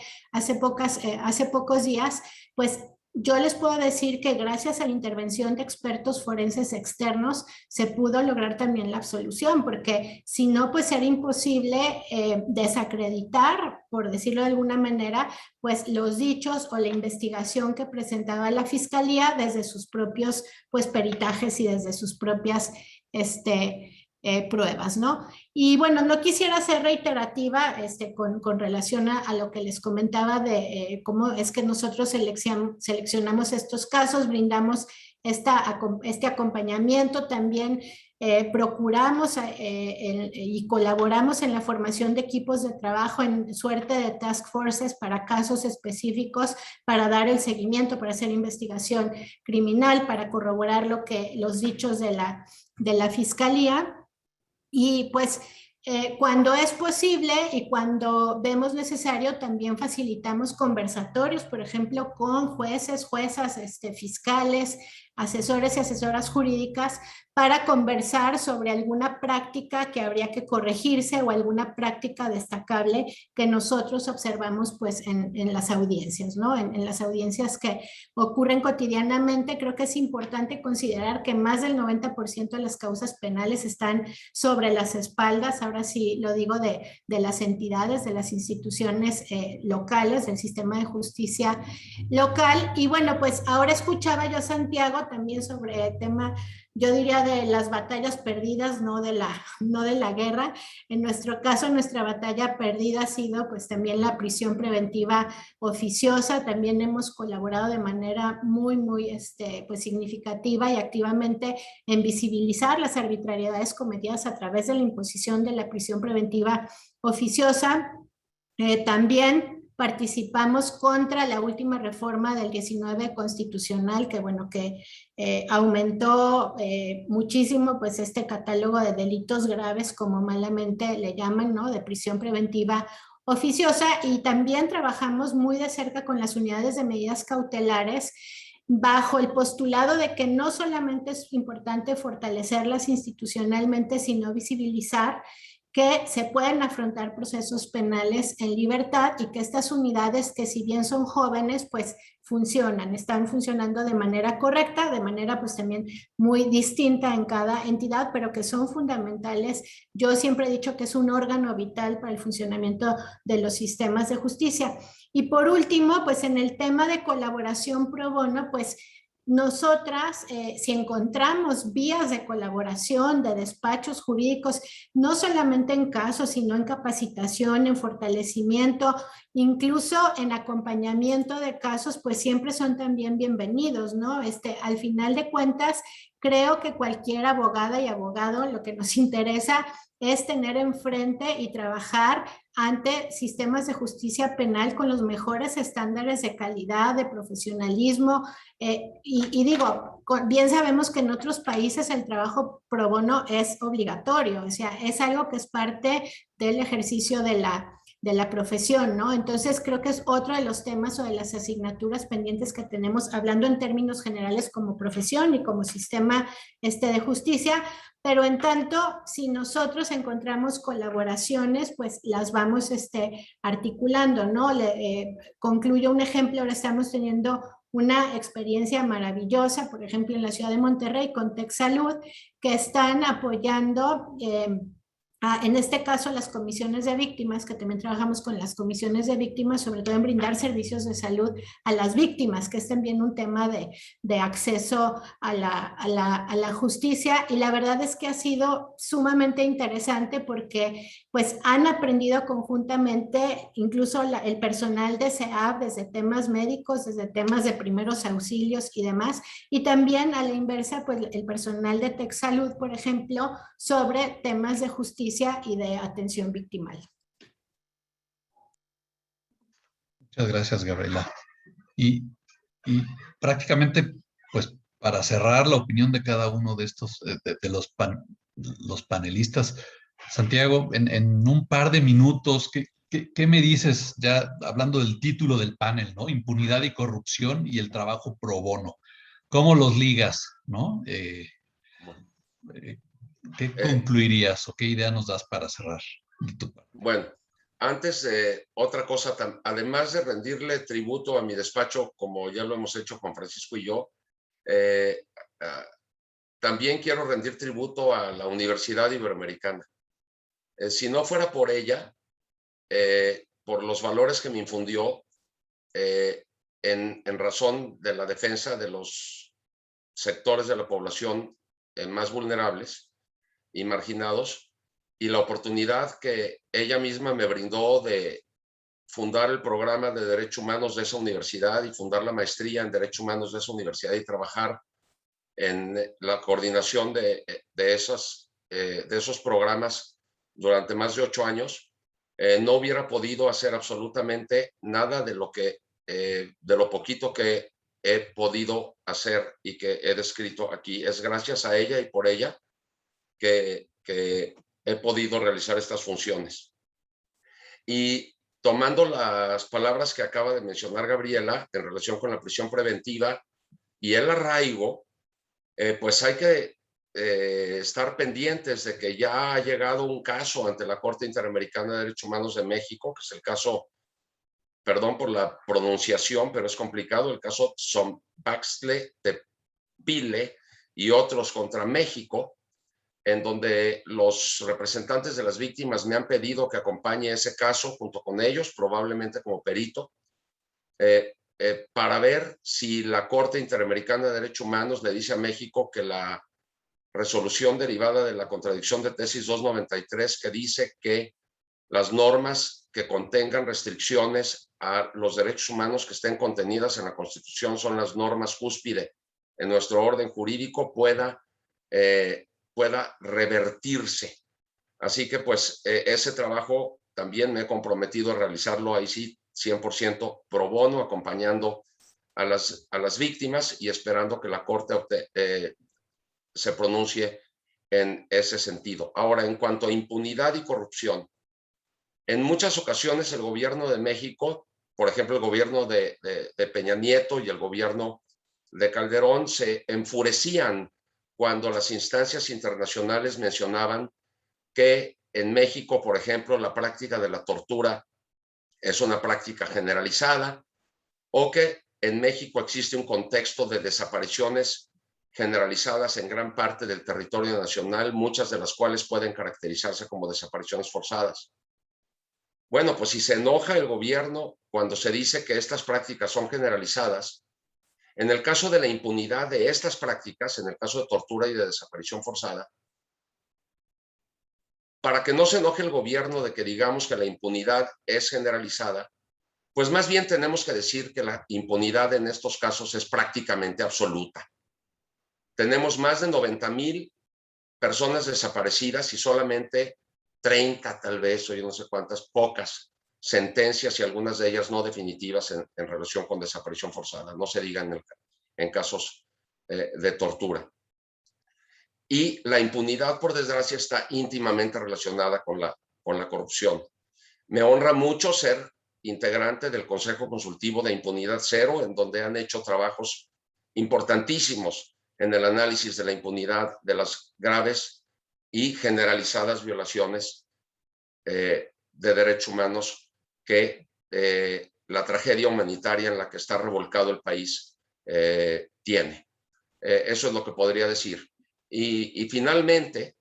pocos días, pues yo les puedo decir que gracias a la intervención de expertos forenses externos se pudo lograr también la absolución, porque si no, pues era imposible desacreditar, por decirlo de alguna manera, pues los dichos o la investigación que presentaba la fiscalía desde sus propios pues peritajes y desde sus propias pruebas, ¿no? Y bueno, no quisiera ser reiterativa con relación a lo que les comentaba de cómo es que nosotros seleccionamos estos casos, brindamos este acompañamiento, también procuramos y colaboramos en la formación de equipos de trabajo en suerte de task forces para casos específicos, para dar el seguimiento, para hacer investigación criminal, para corroborar los dichos de la fiscalía. Y pues cuando es posible y cuando vemos necesario, también facilitamos conversatorios, por ejemplo, con jueces, juezas, fiscales, asesores y asesoras jurídicas, para conversar sobre alguna práctica que habría que corregirse o alguna práctica destacable que nosotros observamos pues en las audiencias, ¿no? En las audiencias que ocurren cotidianamente. Creo que es importante considerar que más del 90% de las causas penales están sobre las espaldas, ahora sí lo digo, de las entidades, de las instituciones locales, del sistema de justicia local. Y bueno, pues ahora escuchaba yo a Santiago también sobre el tema, yo diría, de las batallas perdidas, no de la guerra. En nuestro caso, nuestra batalla perdida ha sido pues también la prisión preventiva oficiosa. También hemos colaborado de manera muy pues significativa y activamente en visibilizar las arbitrariedades cometidas a través de la imposición de la prisión preventiva oficiosa. También participamos contra la última reforma del 19 constitucional, que bueno, que aumentó muchísimo pues este catálogo de delitos graves, como malamente le llaman, ¿no? De prisión preventiva oficiosa. Y también trabajamos muy de cerca con las unidades de medidas cautelares, bajo el postulado de que no solamente es importante fortalecerlas institucionalmente, sino visibilizar que se pueden afrontar procesos penales en libertad, y que estas unidades, que si bien son jóvenes, pues están funcionando de manera correcta, de manera pues también muy distinta en cada entidad, pero que son fundamentales. Yo siempre he dicho que es un órgano vital para el funcionamiento de los sistemas de justicia. Y por último, pues en el tema de colaboración pro bono, pues nosotras, si encontramos vías de colaboración de despachos jurídicos, no solamente en casos, sino en capacitación, en fortalecimiento, incluso en acompañamiento de casos, pues siempre son también bienvenidos, ¿no? Al final de cuentas, creo que cualquier abogada y abogado, lo que nos interesa es tener enfrente y trabajar ante sistemas de justicia penal con los mejores estándares de calidad, de profesionalismo, y digo, bien sabemos que en otros países el trabajo pro bono es obligatorio, o sea, es algo que es parte del ejercicio de la profesión, ¿no? Entonces creo que es otro de los temas o de las asignaturas pendientes que tenemos, hablando en términos generales como profesión y como sistema de justicia, pero en tanto, si nosotros encontramos colaboraciones, pues las vamos articulando, ¿no? Concluyo un ejemplo, ahora estamos teniendo una experiencia maravillosa, por ejemplo, en la ciudad de Monterrey con TechSalud, que están apoyando en este caso, las comisiones de víctimas, que también trabajamos con las comisiones de víctimas, sobre todo en brindar servicios de salud a las víctimas, que es también un tema de acceso a la justicia. Y la verdad es que ha sido sumamente interesante porque pues han aprendido conjuntamente, incluso el personal de CEAP, desde temas médicos, desde temas de primeros auxilios y demás, y también a la inversa, pues el personal de TechSalud, por ejemplo, sobre temas de justicia y de atención victimal. Muchas gracias, Gabriela. Y prácticamente, pues, para cerrar la opinión de cada uno de estos, de los panelistas, Santiago, en un par de minutos, ¿qué me dices, ya hablando del título del panel, ¿no? Impunidad y corrupción y el trabajo pro bono. ¿Cómo los ligas, no? ¿Qué concluirías o qué idea nos das para cerrar? Bueno, antes de otra cosa, además de rendirle tributo a mi despacho, como ya lo hemos hecho con Francisco y yo, también quiero rendir tributo a la Universidad Iberoamericana. Si no fuera por ella, por los valores que me infundió en razón de la defensa de los sectores de la población más vulnerables y marginados, y la oportunidad que ella misma me brindó de fundar el programa de Derechos Humanos de esa universidad y fundar la maestría en Derechos Humanos de esa universidad y trabajar en la coordinación de esos programas durante más de 8 años, no hubiera podido hacer absolutamente nada de lo poquito que he podido hacer y que he descrito aquí. Es gracias a ella y por ella que he podido realizar estas funciones. Y tomando las palabras que acaba de mencionar Gabriela en relación con la prisión preventiva y el arraigo, pues hay que estar pendientes de que ya ha llegado un caso ante la Corte Interamericana de Derechos Humanos de México, que es el caso, perdón por la pronunciación, pero es complicado, el caso Zombaxle de Pile y otros contra México, en donde los representantes de las víctimas me han pedido que acompañe ese caso junto con ellos, probablemente como perito, para ver si la Corte Interamericana de Derechos Humanos le dice a México que la resolución derivada de la contradicción de tesis 293, que dice que las normas que contengan restricciones a los derechos humanos que estén contenidas en la Constitución son las normas cúspide en nuestro orden jurídico, pueda revertirse. Así que pues ese trabajo también me he comprometido a realizarlo ahí sí 100% pro bono, acompañando a las víctimas y esperando que la Corte se pronuncie en ese sentido. Ahora, en cuanto a impunidad y corrupción, en muchas ocasiones el gobierno de México, por ejemplo el gobierno de Peña Nieto y el gobierno de Calderón, se enfurecían cuando las instancias internacionales mencionaban que en México, por ejemplo, la práctica de la tortura es una práctica generalizada, o que en México existe un contexto de desapariciones generalizadas en gran parte del territorio nacional, muchas de las cuales pueden caracterizarse como desapariciones forzadas. Bueno, pues si se enoja el gobierno cuando se dice que estas prácticas son generalizadas, En el caso de la impunidad de estas prácticas, en el caso de tortura y de desaparición forzada, para que no se enoje el gobierno de que digamos que la impunidad es generalizada, pues más bien tenemos que decir que la impunidad en estos casos es prácticamente absoluta. Tenemos más de 90,000 personas desaparecidas y solamente 30 tal vez, o yo no sé cuántas, pocas sentencias y algunas de ellas no definitivas en relación con desaparición forzada, no se diga en casos de tortura. Y la impunidad, por desgracia, está íntimamente relacionada con la corrupción. Me honra mucho ser integrante del Consejo Consultivo de Impunidad Cero, en donde han hecho trabajos importantísimos en el análisis de la impunidad de las graves y generalizadas violaciones de derechos humanos que la tragedia humanitaria en la que está revolcado el país tiene. Eso es lo que podría decir. Y finalmente,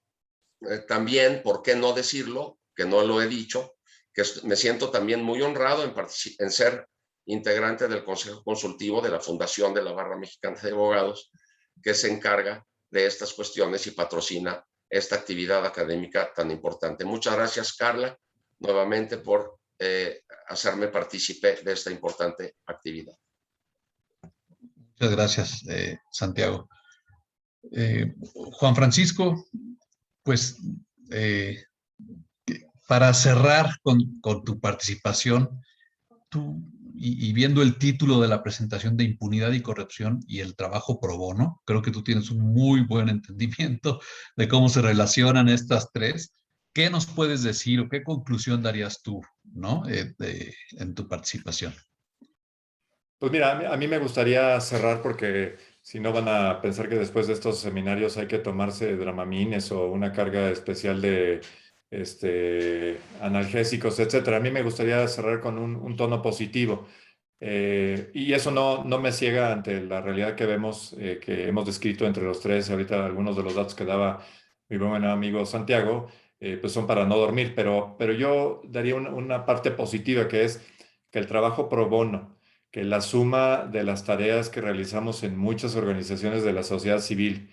también, ¿por qué no decirlo? Que no lo he dicho, que me siento también muy honrado en ser integrante del Consejo Consultivo de la Fundación de la Barra Mexicana de Abogados, que se encarga de estas cuestiones y patrocina esta actividad académica tan importante. Muchas gracias, Carla, nuevamente por hacerme partícipe de esta importante actividad. Muchas gracias, Santiago. Juan Francisco, pues para cerrar con tu participación, tú, y viendo el título de la presentación de impunidad y corrupción y el trabajo pro bono, creo que tú tienes un muy buen entendimiento de cómo se relacionan estas tres. ¿Qué nos puedes decir o qué conclusión darías tú, ¿no? En tu participación? Pues mira, a mí me gustaría cerrar porque si no van a pensar que después de estos seminarios hay que tomarse Dramamines o una carga especial de analgésicos, etcétera. A mí me gustaría cerrar con un tono positivo. Y eso no me ciega ante la realidad que vemos, que hemos descrito entre los tres. Ahorita algunos de los datos que daba mi buen amigo Santiago, pues son para no dormir, pero yo daría una parte positiva, que es que el trabajo pro bono, que la suma de las tareas que realizamos en muchas organizaciones de la sociedad civil,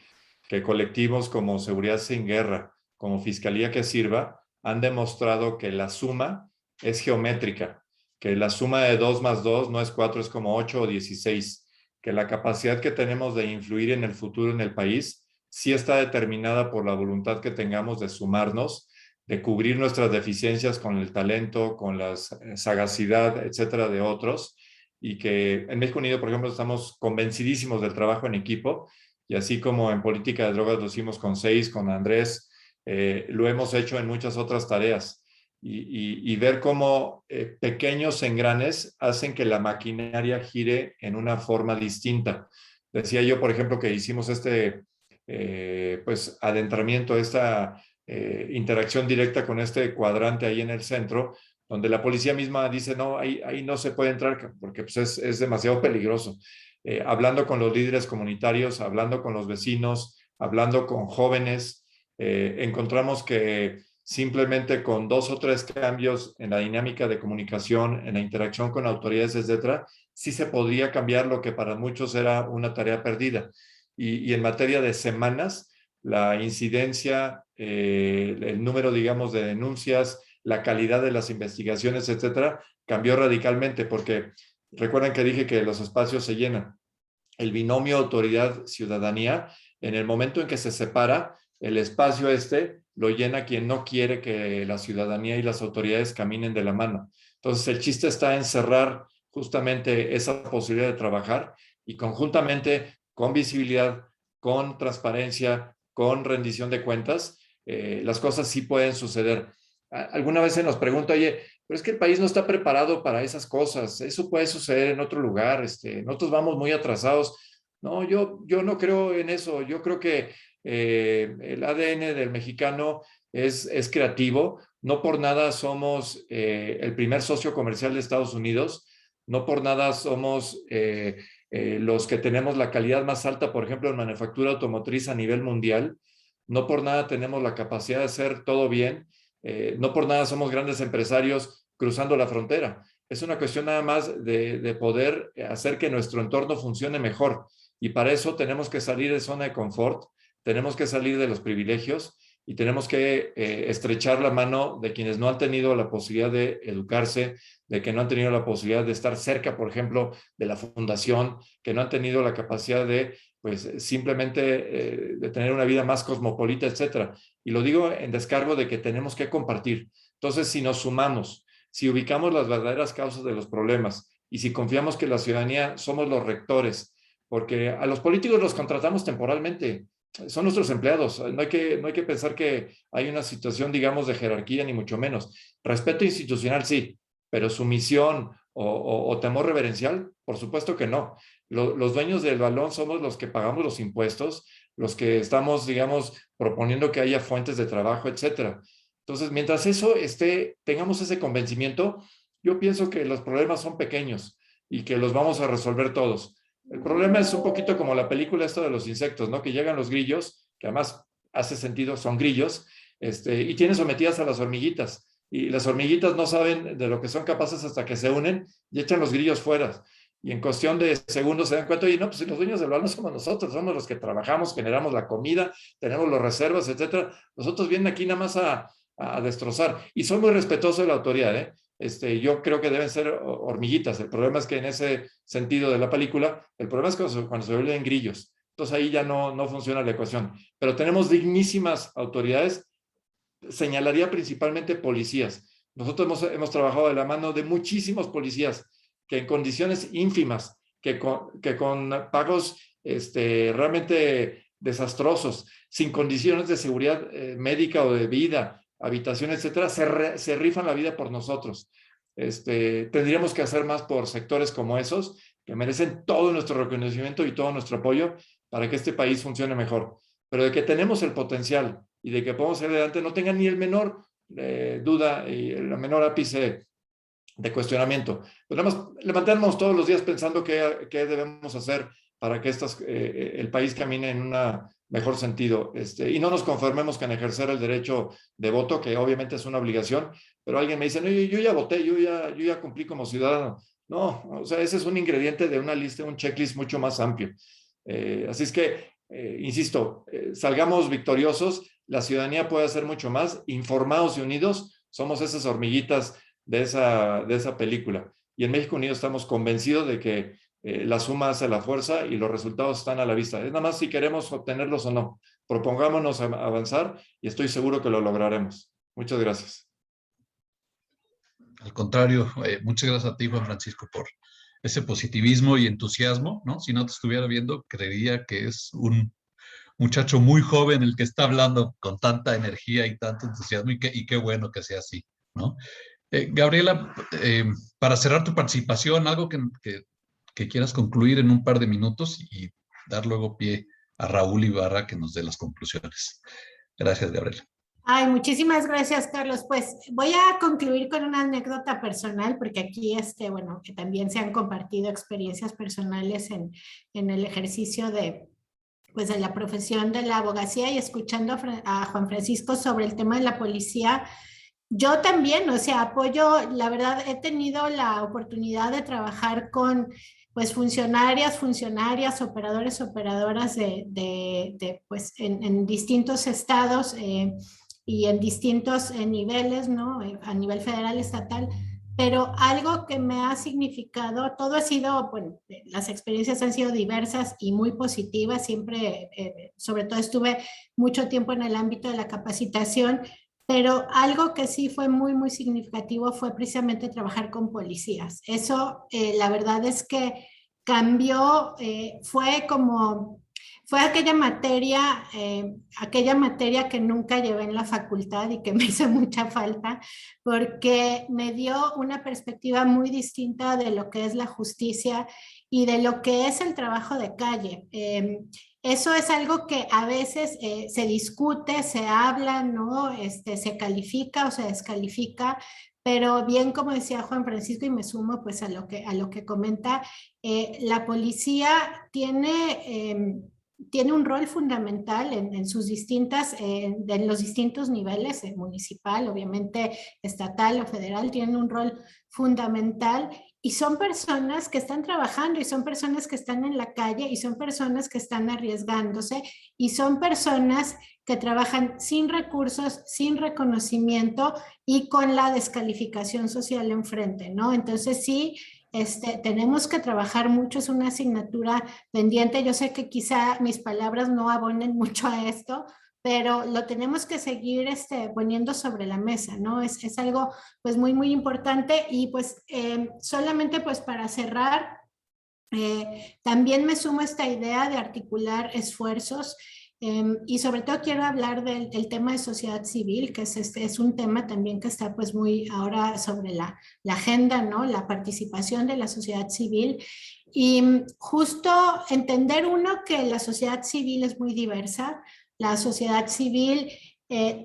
que colectivos como Seguridad Sin Guerra, como Fiscalía que Sirva, han demostrado que la suma es geométrica, que la suma de 2 más 2 no es 4, es como 8 o 16, que la capacidad que tenemos de influir en el futuro en el país sí está determinada por la voluntad que tengamos de sumarnos, de cubrir nuestras deficiencias con el talento, con la sagacidad, etcétera, de otros, y que en México Unido, por ejemplo, estamos convencidísimos del trabajo en equipo, y así como en política de drogas lo hicimos con Seis, con Andrés, lo hemos hecho en muchas otras tareas, y ver cómo pequeños engranes hacen que la maquinaria gire en una forma distinta. Decía yo, por ejemplo, que hicimos pues adentramiento, esta interacción directa con este cuadrante ahí en el centro, donde la policía misma dice, no, ahí no se puede entrar porque pues, es demasiado peligroso. Hablando con los líderes comunitarios, hablando con los vecinos, hablando con jóvenes, encontramos que simplemente con 2 o 3 cambios en la dinámica de comunicación, en la interacción con autoridades, etcétera, sí se podría cambiar lo que para muchos era una tarea perdida. Y en materia de semanas, la incidencia, el número, digamos, de denuncias, la calidad de las investigaciones, etcétera, cambió radicalmente, porque recuerden que dije que los espacios se llenan. El binomio autoridad-ciudadanía, en el momento en que se separa, el espacio lo llena quien no quiere que la ciudadanía y las autoridades caminen de la mano. Entonces, el chiste está en cerrar justamente esa posibilidad de trabajar y conjuntamente con visibilidad, con transparencia, con rendición de cuentas, las cosas sí pueden suceder. Alguna vez se nos pregunta, oye, pero es que el país no está preparado para esas cosas, eso puede suceder en otro lugar, nosotros vamos muy atrasados. No, yo no creo en eso, yo creo que el ADN del mexicano es creativo, no por nada somos el primer socio comercial de Estados Unidos, no por nada somos los que tenemos la calidad más alta, por ejemplo, en manufactura automotriz a nivel mundial, no por nada tenemos la capacidad de hacer todo bien, no por nada somos grandes empresarios cruzando la frontera. es una cuestión nada más de poder hacer que nuestro entorno funcione mejor. Y para eso tenemos que salir de zona de confort, tenemos que salir de los privilegios y tenemos que estrechar la mano de quienes no han tenido la posibilidad de educarse, de que no han tenido la posibilidad de estar cerca, por ejemplo, de la fundación, que no han tenido la capacidad de, pues, simplemente de tener una vida más cosmopolita, etcétera. Y lo digo en descargo de que tenemos que compartir. Entonces, si nos sumamos, si ubicamos las verdaderas causas de los problemas y si confiamos que la ciudadanía somos los rectores, porque a los políticos los contratamos temporalmente, son nuestros empleados. No hay que pensar que hay una situación, digamos, de jerarquía, ni mucho menos. Respeto institucional, sí, pero sumisión o temor reverencial, por supuesto que no. Los dueños del balón somos los que pagamos los impuestos, los que estamos, digamos, proponiendo que haya fuentes de trabajo, etcétera. Entonces, mientras eso tengamos ese convencimiento, yo pienso que los problemas son pequeños y que los vamos a resolver todos. El problema es un poquito como la película esta de los insectos, ¿no? Que llegan los grillos, que además hace sentido, son grillos, y tienen sometidas a las hormiguitas. Y las hormiguitas no saben de lo que son capaces hasta que se unen y echan los grillos fuera. Y en cuestión de segundos se dan cuenta, oye, no, pues los dueños del balón somos nosotros, somos los que trabajamos, generamos la comida, tenemos las reservas, etcétera. Nosotros vienen aquí nada más a destrozar. Y soy muy respetuoso de la autoridad, ¿eh? Yo creo que deben ser hormiguitas. El problema es que en ese sentido de la película, el problema es cuando se vuelven grillos. Entonces ahí ya no funciona la ecuación. Pero tenemos dignísimas autoridades. Señalaría principalmente policías. Nosotros hemos trabajado de la mano de muchísimos policías que en condiciones ínfimas, que con pagos realmente desastrosos, sin condiciones de seguridad médica o de vida, habitación, etcétera, se rifan la vida por nosotros. Tendríamos que hacer más por sectores como esos, que merecen todo nuestro reconocimiento y todo nuestro apoyo para que este país funcione mejor. Pero de que tenemos el potencial y de que podemos salir adelante, no tengan ni el menor duda y el menor ápice de cuestionamiento. Podemos levantarnos todos los días pensando qué debemos hacer para que el país camine en un mejor sentido. Y no nos conformemos con ejercer el derecho de voto, que obviamente es una obligación, pero alguien me dice, no, yo ya voté, yo ya cumplí como ciudadano. No, o sea, ese es un ingrediente de una lista, un checklist mucho más amplio. Así es que, insisto, salgamos victoriosos, la ciudadanía puede hacer mucho más, informados y unidos, somos esas hormiguitas de esa película. Y en México Unido estamos convencidos de que la suma hace la fuerza y los resultados están a la vista. Es nada más si queremos obtenerlos o no. Propongámonos avanzar y estoy seguro que lo lograremos. Muchas gracias. Al contrario, muchas gracias a ti, Juan Francisco, por ese positivismo y entusiasmo, ¿no? Si no te estuviera viendo, creería que es un muchacho muy joven el que está hablando con tanta energía y tanto entusiasmo y qué bueno que sea así, ¿no? Gabriela, para cerrar tu participación, algo que quieras concluir en un par de minutos y dar luego pie a Raúl Ibarra que nos dé las conclusiones. Gracias, Gabriela. Ay, muchísimas gracias, Carlos. Pues voy a concluir con una anécdota personal, porque aquí, bueno, que también se han compartido experiencias personales en el ejercicio de la profesión de la abogacía y escuchando a Juan Francisco sobre el tema de la policía. Yo también, o sea, apoyo, la verdad, he tenido la oportunidad de trabajar con pues funcionarias, operadores, operadoras pues en distintos estados y en distintos niveles, ¿no? A nivel federal, estatal, pero algo que me ha significado, todo ha sido, bueno, las experiencias han sido diversas y muy positivas, siempre, sobre todo estuve mucho tiempo en el ámbito de la capacitación, pero algo que sí fue muy, muy significativo fue precisamente trabajar con policías. Eso, la verdad es que cambió, fue aquella materia que nunca llevé en la facultad y que me hizo mucha falta, porque me dio una perspectiva muy distinta de lo que es la justicia y de lo que es el trabajo de calle. Eso es algo que a veces se discute, se habla, ¿no? Se califica o se descalifica, pero bien como decía Juan Francisco y me sumo pues a lo que comenta, la policía tiene tiene un rol fundamental en sus distintas, en los distintos niveles, municipal, obviamente estatal o federal, tienen un rol fundamental y son personas que están trabajando y son personas que están en la calle y son personas que están arriesgándose y son personas que trabajan sin recursos, sin reconocimiento y con la descalificación social enfrente, ¿no? Entonces sí, tenemos que trabajar mucho, es una asignatura pendiente. Yo sé que quizá mis palabras no abonen mucho a esto, pero lo tenemos que seguir poniendo sobre la mesa, ¿no? Es algo pues muy, muy importante y pues solamente pues para cerrar, también me sumo a esta idea de articular esfuerzos y sobre todo quiero hablar del tema de sociedad civil, que es un tema también que está pues muy ahora sobre la agenda, ¿no? La participación de la sociedad civil y justo entender uno que la sociedad civil es muy diversa, la sociedad civil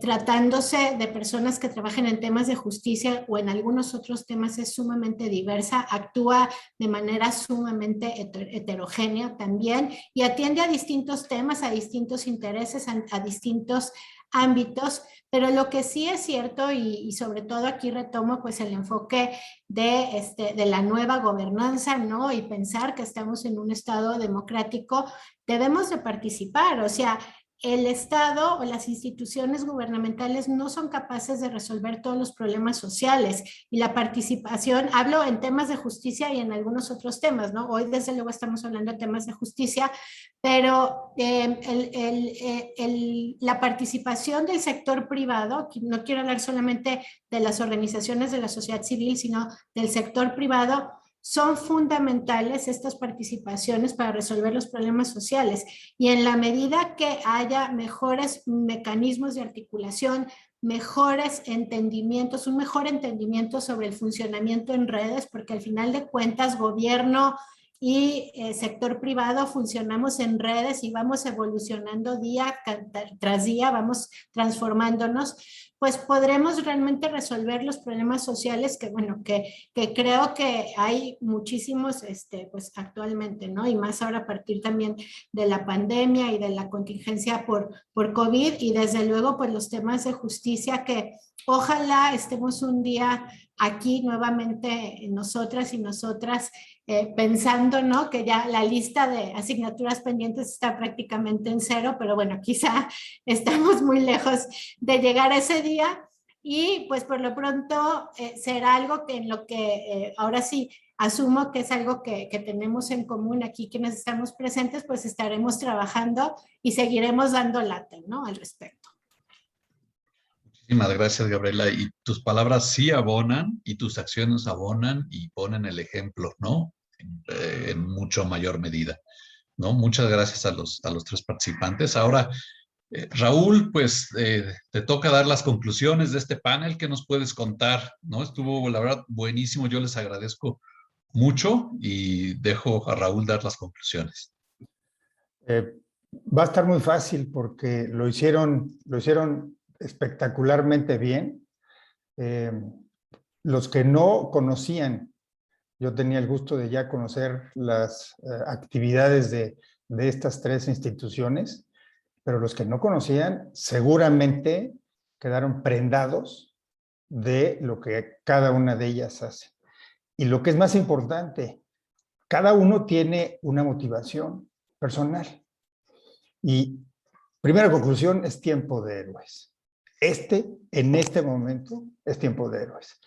tratándose de personas que trabajan en temas de justicia o en algunos otros temas es sumamente diversa, actúa de manera sumamente heterogénea también y atiende a distintos temas, a distintos intereses, a distintos ámbitos, pero lo que sí es cierto y sobre todo aquí retomo pues el enfoque de la nueva gobernanza, ¿no? Y pensar que estamos en un estado democrático, debemos de participar, o sea, el Estado o las instituciones gubernamentales no son capaces de resolver todos los problemas sociales y la participación, hablo en temas de justicia y en algunos otros temas, ¿no? Hoy desde luego estamos hablando de temas de justicia, pero la participación del sector privado, no quiero hablar solamente de las organizaciones de la sociedad civil, sino del sector privado, son fundamentales estas participaciones para resolver los problemas sociales y en la medida que haya mejores mecanismos de articulación, mejores entendimientos, un mejor entendimiento sobre el funcionamiento en redes, porque al final de cuentas gobierno y sector privado funcionamos en redes y vamos evolucionando día tras día, vamos transformándonos, pues podremos realmente resolver los problemas sociales que, bueno, que creo que hay muchísimos, pues actualmente, ¿no? Y más ahora a partir también de la pandemia y de la contingencia por COVID y desde luego, pues los temas de justicia que ojalá estemos un día aquí nuevamente nosotras y nosotras pensando, ¿no? Que ya la lista de asignaturas pendientes está prácticamente en cero, pero bueno, quizá estamos muy lejos de llegar a ese día y pues por lo pronto será algo que en lo que ahora sí asumo que es algo que tenemos en común aquí quienes estamos presentes, pues estaremos trabajando y seguiremos dando lata, ¿no? Al respecto. Muchísimas gracias, Gabriela. Y tus palabras sí abonan y tus acciones abonan y ponen el ejemplo, ¿no? En mucho mayor medida, ¿no? Muchas gracias a los tres participantes. Ahora, Raúl, pues te toca dar las conclusiones de este panel. ¿Qué nos puedes contar? ¿No? Estuvo, la verdad, buenísimo. Yo les agradezco mucho y dejo a Raúl dar las conclusiones. Va a estar muy fácil porque lo hicieron espectacularmente bien. Los que no conocían, yo tenía el gusto de ya conocer las actividades de estas tres instituciones, pero los que no conocían seguramente quedaron prendados de lo que cada una de ellas hace. Y lo que es más importante, cada uno tiene una motivación personal. Y primera conclusión, es tiempo de héroes. En este momento, es tiempo de héroes.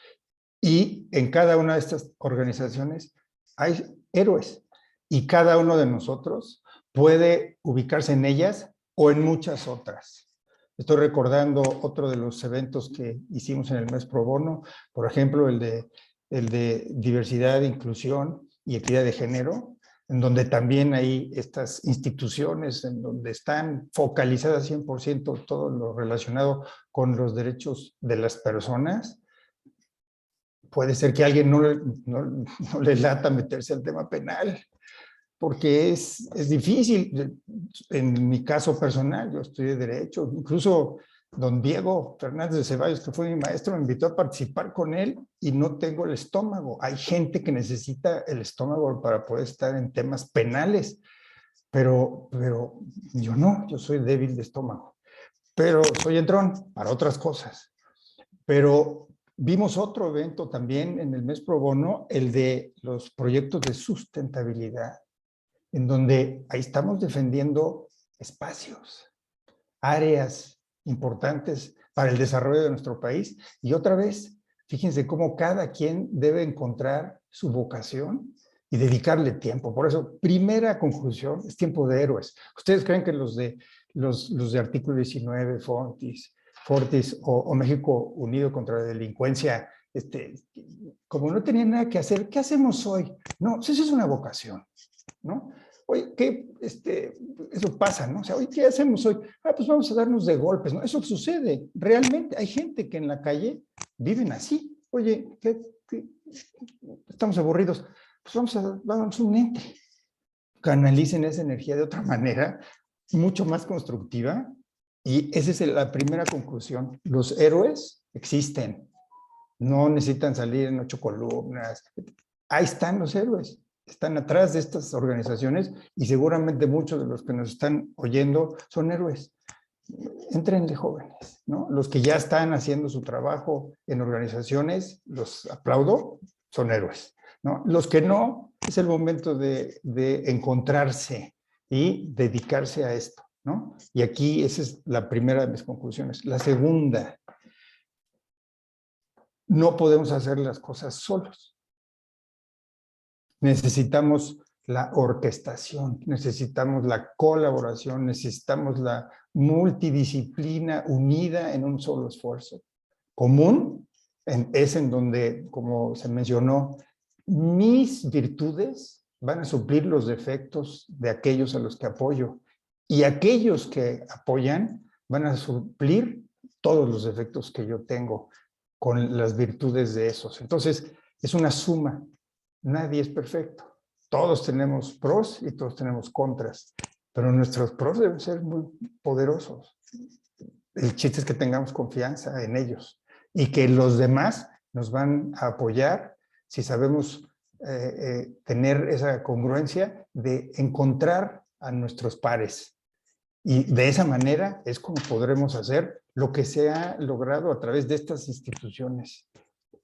Y en cada una de estas organizaciones hay héroes. Y cada uno de nosotros puede ubicarse en ellas o en muchas otras. Estoy recordando otro de los eventos que hicimos en el mes pro bono, por ejemplo, el de diversidad, inclusión y equidad de género, en donde también hay estas instituciones en donde están focalizadas 100% todo lo relacionado con los derechos de las personas. Puede ser que a alguien no le lata meterse al tema penal, porque es difícil. En mi caso personal, yo estudié Derecho, incluso don Diego Fernández de Ceballos, que fue mi maestro, me invitó a participar con él y no tengo el estómago. Hay gente que necesita el estómago para poder estar en temas penales, pero yo no, yo soy débil de estómago, pero soy entrón para otras cosas. Pero vimos otro evento también en el mes pro bono, el de los proyectos de sustentabilidad, en donde ahí estamos defendiendo espacios, áreas importantes para el desarrollo de nuestro país. Y otra vez, fíjense cómo cada quien debe encontrar su vocación y dedicarle tiempo. Por eso, primera conclusión, es tiempo de héroes. ¿Ustedes creen que los de Artículo 19, Fortis o México Unido contra la Delincuencia, como no tenían nada que hacer, ¿qué hacemos hoy? No, pues eso es una vocación, ¿no? Oye, eso pasa, ¿no? O sea, oye, ¿qué hacemos hoy? Pues vamos a darnos de golpes, ¿no? Eso sucede, realmente. Hay gente que en la calle viven así. Oye, estamos aburridos. Pues vamos a un ente. Canalicen esa energía de otra manera, mucho más constructiva. Y esa es la primera conclusión. Los héroes existen. No necesitan salir en 8 columnas. Ahí están los héroes. Están atrás de estas organizaciones y seguramente muchos de los que nos están oyendo son héroes. Entrenle, jóvenes, ¿no? Los que ya están haciendo su trabajo en organizaciones, los aplaudo, son héroes, ¿no? Los que no, es el momento de encontrarse y dedicarse a esto, ¿no? Y aquí esa es la primera de mis conclusiones. La segunda, no podemos hacer las cosas solos. Necesitamos la orquestación, necesitamos la colaboración, necesitamos la multidisciplina unida en un solo esfuerzo. Común es en donde, como se mencionó, mis virtudes van a suplir los defectos de aquellos a los que apoyo y aquellos que apoyan van a suplir todos los defectos que yo tengo con las virtudes de esos. Entonces, es una suma. Nadie es perfecto. Todos tenemos pros y todos tenemos contras, pero nuestros pros deben ser muy poderosos. El chiste es que tengamos confianza en ellos y que los demás nos van a apoyar si sabemos tener esa congruencia de encontrar a nuestros pares. Y de esa manera es como podremos hacer lo que se ha logrado a través de estas instituciones.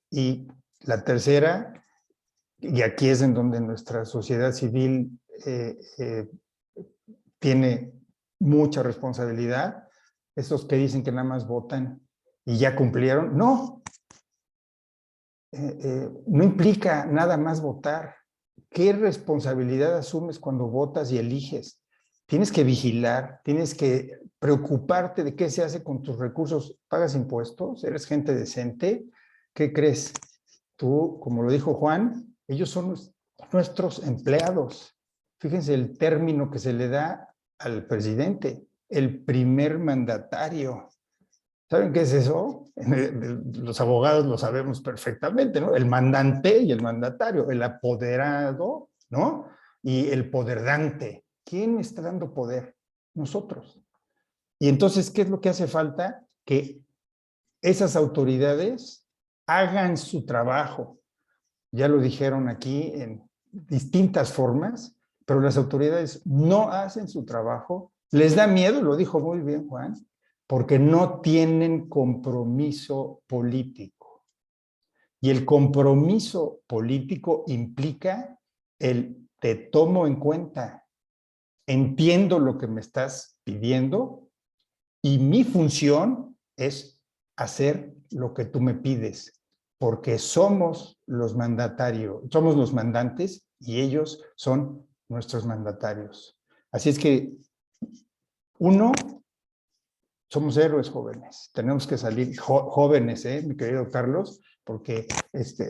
Y la tercera, y aquí es en donde nuestra sociedad civil tiene mucha responsabilidad, esos que dicen que nada más votan y ya cumplieron, no. No implica nada más votar. ¿Qué responsabilidad asumes cuando votas y eliges? Tienes que vigilar, tienes que preocuparte de qué se hace con tus recursos. ¿Pagas impuestos? ¿Eres gente decente? ¿Qué crees? Tú, como lo dijo Juan, ellos son nuestros empleados. Fíjense el término que se le da al presidente, el primer mandatario. ¿Saben qué es eso? Los abogados lo sabemos perfectamente, ¿no? El mandante y el mandatario, el apoderado, ¿no? Y el poderdante. ¿Quién está dando poder? Nosotros. Y entonces, ¿qué es lo que hace falta? Que esas autoridades hagan su trabajo. Ya lo dijeron aquí en distintas formas, pero las autoridades no hacen su trabajo. Les da miedo, lo dijo muy bien Juan, porque no tienen compromiso político. Y el compromiso político implica el te tomo en cuenta, entiendo lo que me estás pidiendo y mi función es hacer lo que tú me pides, porque somos los mandatarios, somos los mandantes y ellos son nuestros mandatarios. Así es que, uno, somos héroes jóvenes, tenemos que salir jóvenes, mi querido Carlos, porque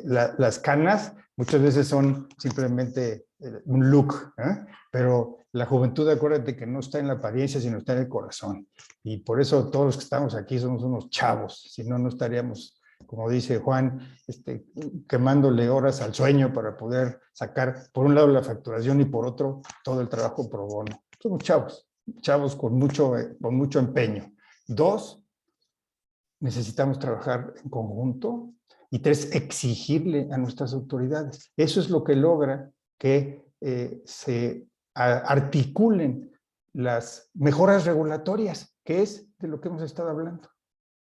las canas muchas veces son simplemente un look, pero la juventud, acuérdate que no está en la apariencia, sino está en el corazón. Y por eso todos los que estamos aquí somos unos chavos, si no, no estaríamos, como dice Juan, quemándole horas al sueño para poder sacar, por un lado, la facturación y por otro, todo el trabajo pro bono. Somos chavos con mucho empeño. 2, necesitamos trabajar en conjunto. Y 3, exigirle a nuestras autoridades. Eso es lo que logra que se articulen las mejoras regulatorias, que es de lo que hemos estado hablando.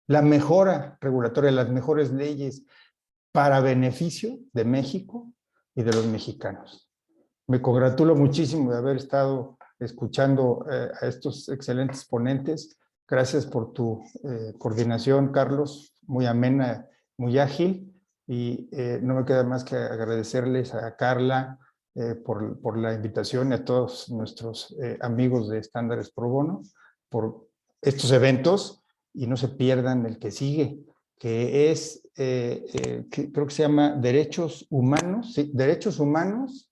La mejora regulatoria, las mejores leyes para beneficio de México y de los mexicanos. Me congratulo muchísimo de haber estado escuchando a estos excelentes ponentes. Gracias por tu coordinación, Carlos, muy amena, muy ágil, y no me queda más que agradecerles a Carla por la invitación y a todos nuestros amigos de Estándares Pro Bono por estos eventos, y no se pierdan el que sigue, que es, que creo que se llama Derechos Humanos, sí, Derechos Humanos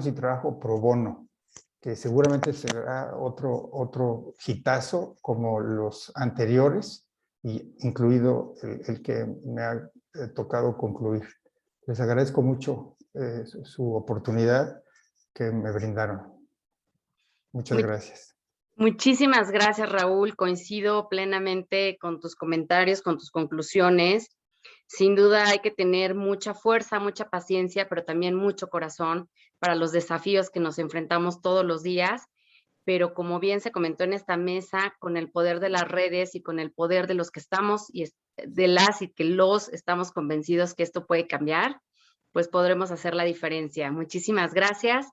y Trabajo Pro Bono, que seguramente será otro hitazo como los anteriores, y incluido el que me ha tocado concluir. Les agradezco mucho su oportunidad que me brindaron. Muchas gracias. Muchísimas gracias, Raúl. Coincido plenamente con tus comentarios, con tus conclusiones. Sin duda hay que tener mucha fuerza, mucha paciencia, pero también mucho corazón para los desafíos que nos enfrentamos todos los días. Pero como bien se comentó en esta mesa, con el poder de las redes y con el poder de los que estamos y de las y que los estamos convencidos que esto puede cambiar, pues podremos hacer la diferencia. Muchísimas gracias.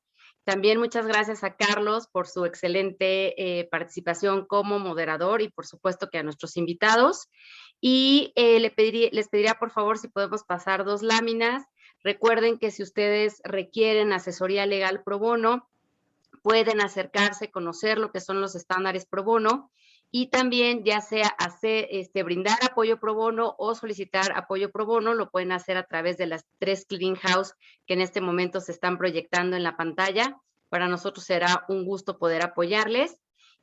También muchas gracias a Carlos por su excelente participación como moderador, y por supuesto que a nuestros invitados. Y les pediría por favor si podemos pasar 2 láminas. Recuerden que si ustedes requieren asesoría legal pro bono, pueden acercarse, conocer lo que son los estándares pro bono, y también ya sea brindar apoyo pro bono o solicitar apoyo pro bono, lo pueden hacer a través de las 3 clearing house que en este momento se están proyectando en la pantalla. Para nosotros será un gusto poder apoyarles.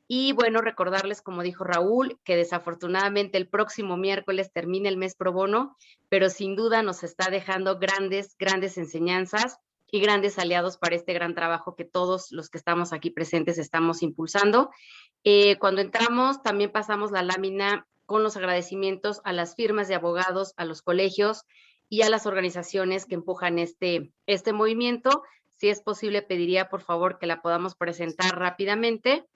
Y bueno, recordarles, como dijo Raúl, que desafortunadamente el próximo miércoles termina el mes pro bono, pero sin duda nos está dejando grandes enseñanzas y grandes aliados para este gran trabajo que todos los que estamos aquí presentes estamos impulsando. Cuando entramos, también pasamos la lámina con los agradecimientos a las firmas de abogados, a los colegios y a las organizaciones que empujan este movimiento. Si es posible, pediría por favor que la podamos presentar rápidamente.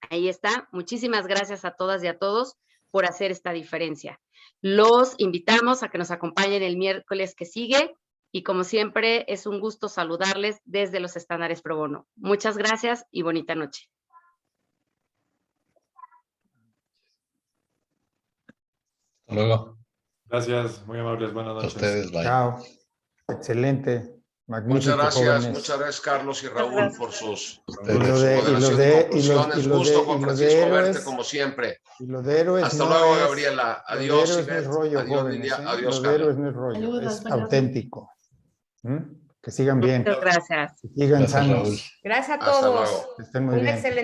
Ahí está. Muchísimas gracias a todas y a todos por hacer esta diferencia. Los invitamos a que nos acompañen el miércoles que sigue, y como siempre es un gusto saludarles desde los estándares pro bono. Muchas gracias y bonita noche. Hasta luego. Gracias, muy amables, buenas A noches. ustedes, bye. Chao. Excelente. Magnífico, Muchas gracias Carlos y Raúl por sus Ustedes. conclusiones. Gusto con Francisco verte como siempre. Y lo de héroes Hasta no luego, es, Gabriela. lo de Adiós, héroes no es Ivette. rollo, Adiós, jóvenes, Lilia. ¿eh? Adiós, Lo de Carla. héroes no es rollo, Saludos, es buenas auténtico. Que sigan bien, Muchas gracias. que sigan Gracias, sanos. Raúl. Gracias a Hasta todos. luego. Que estén muy Un bien. excelente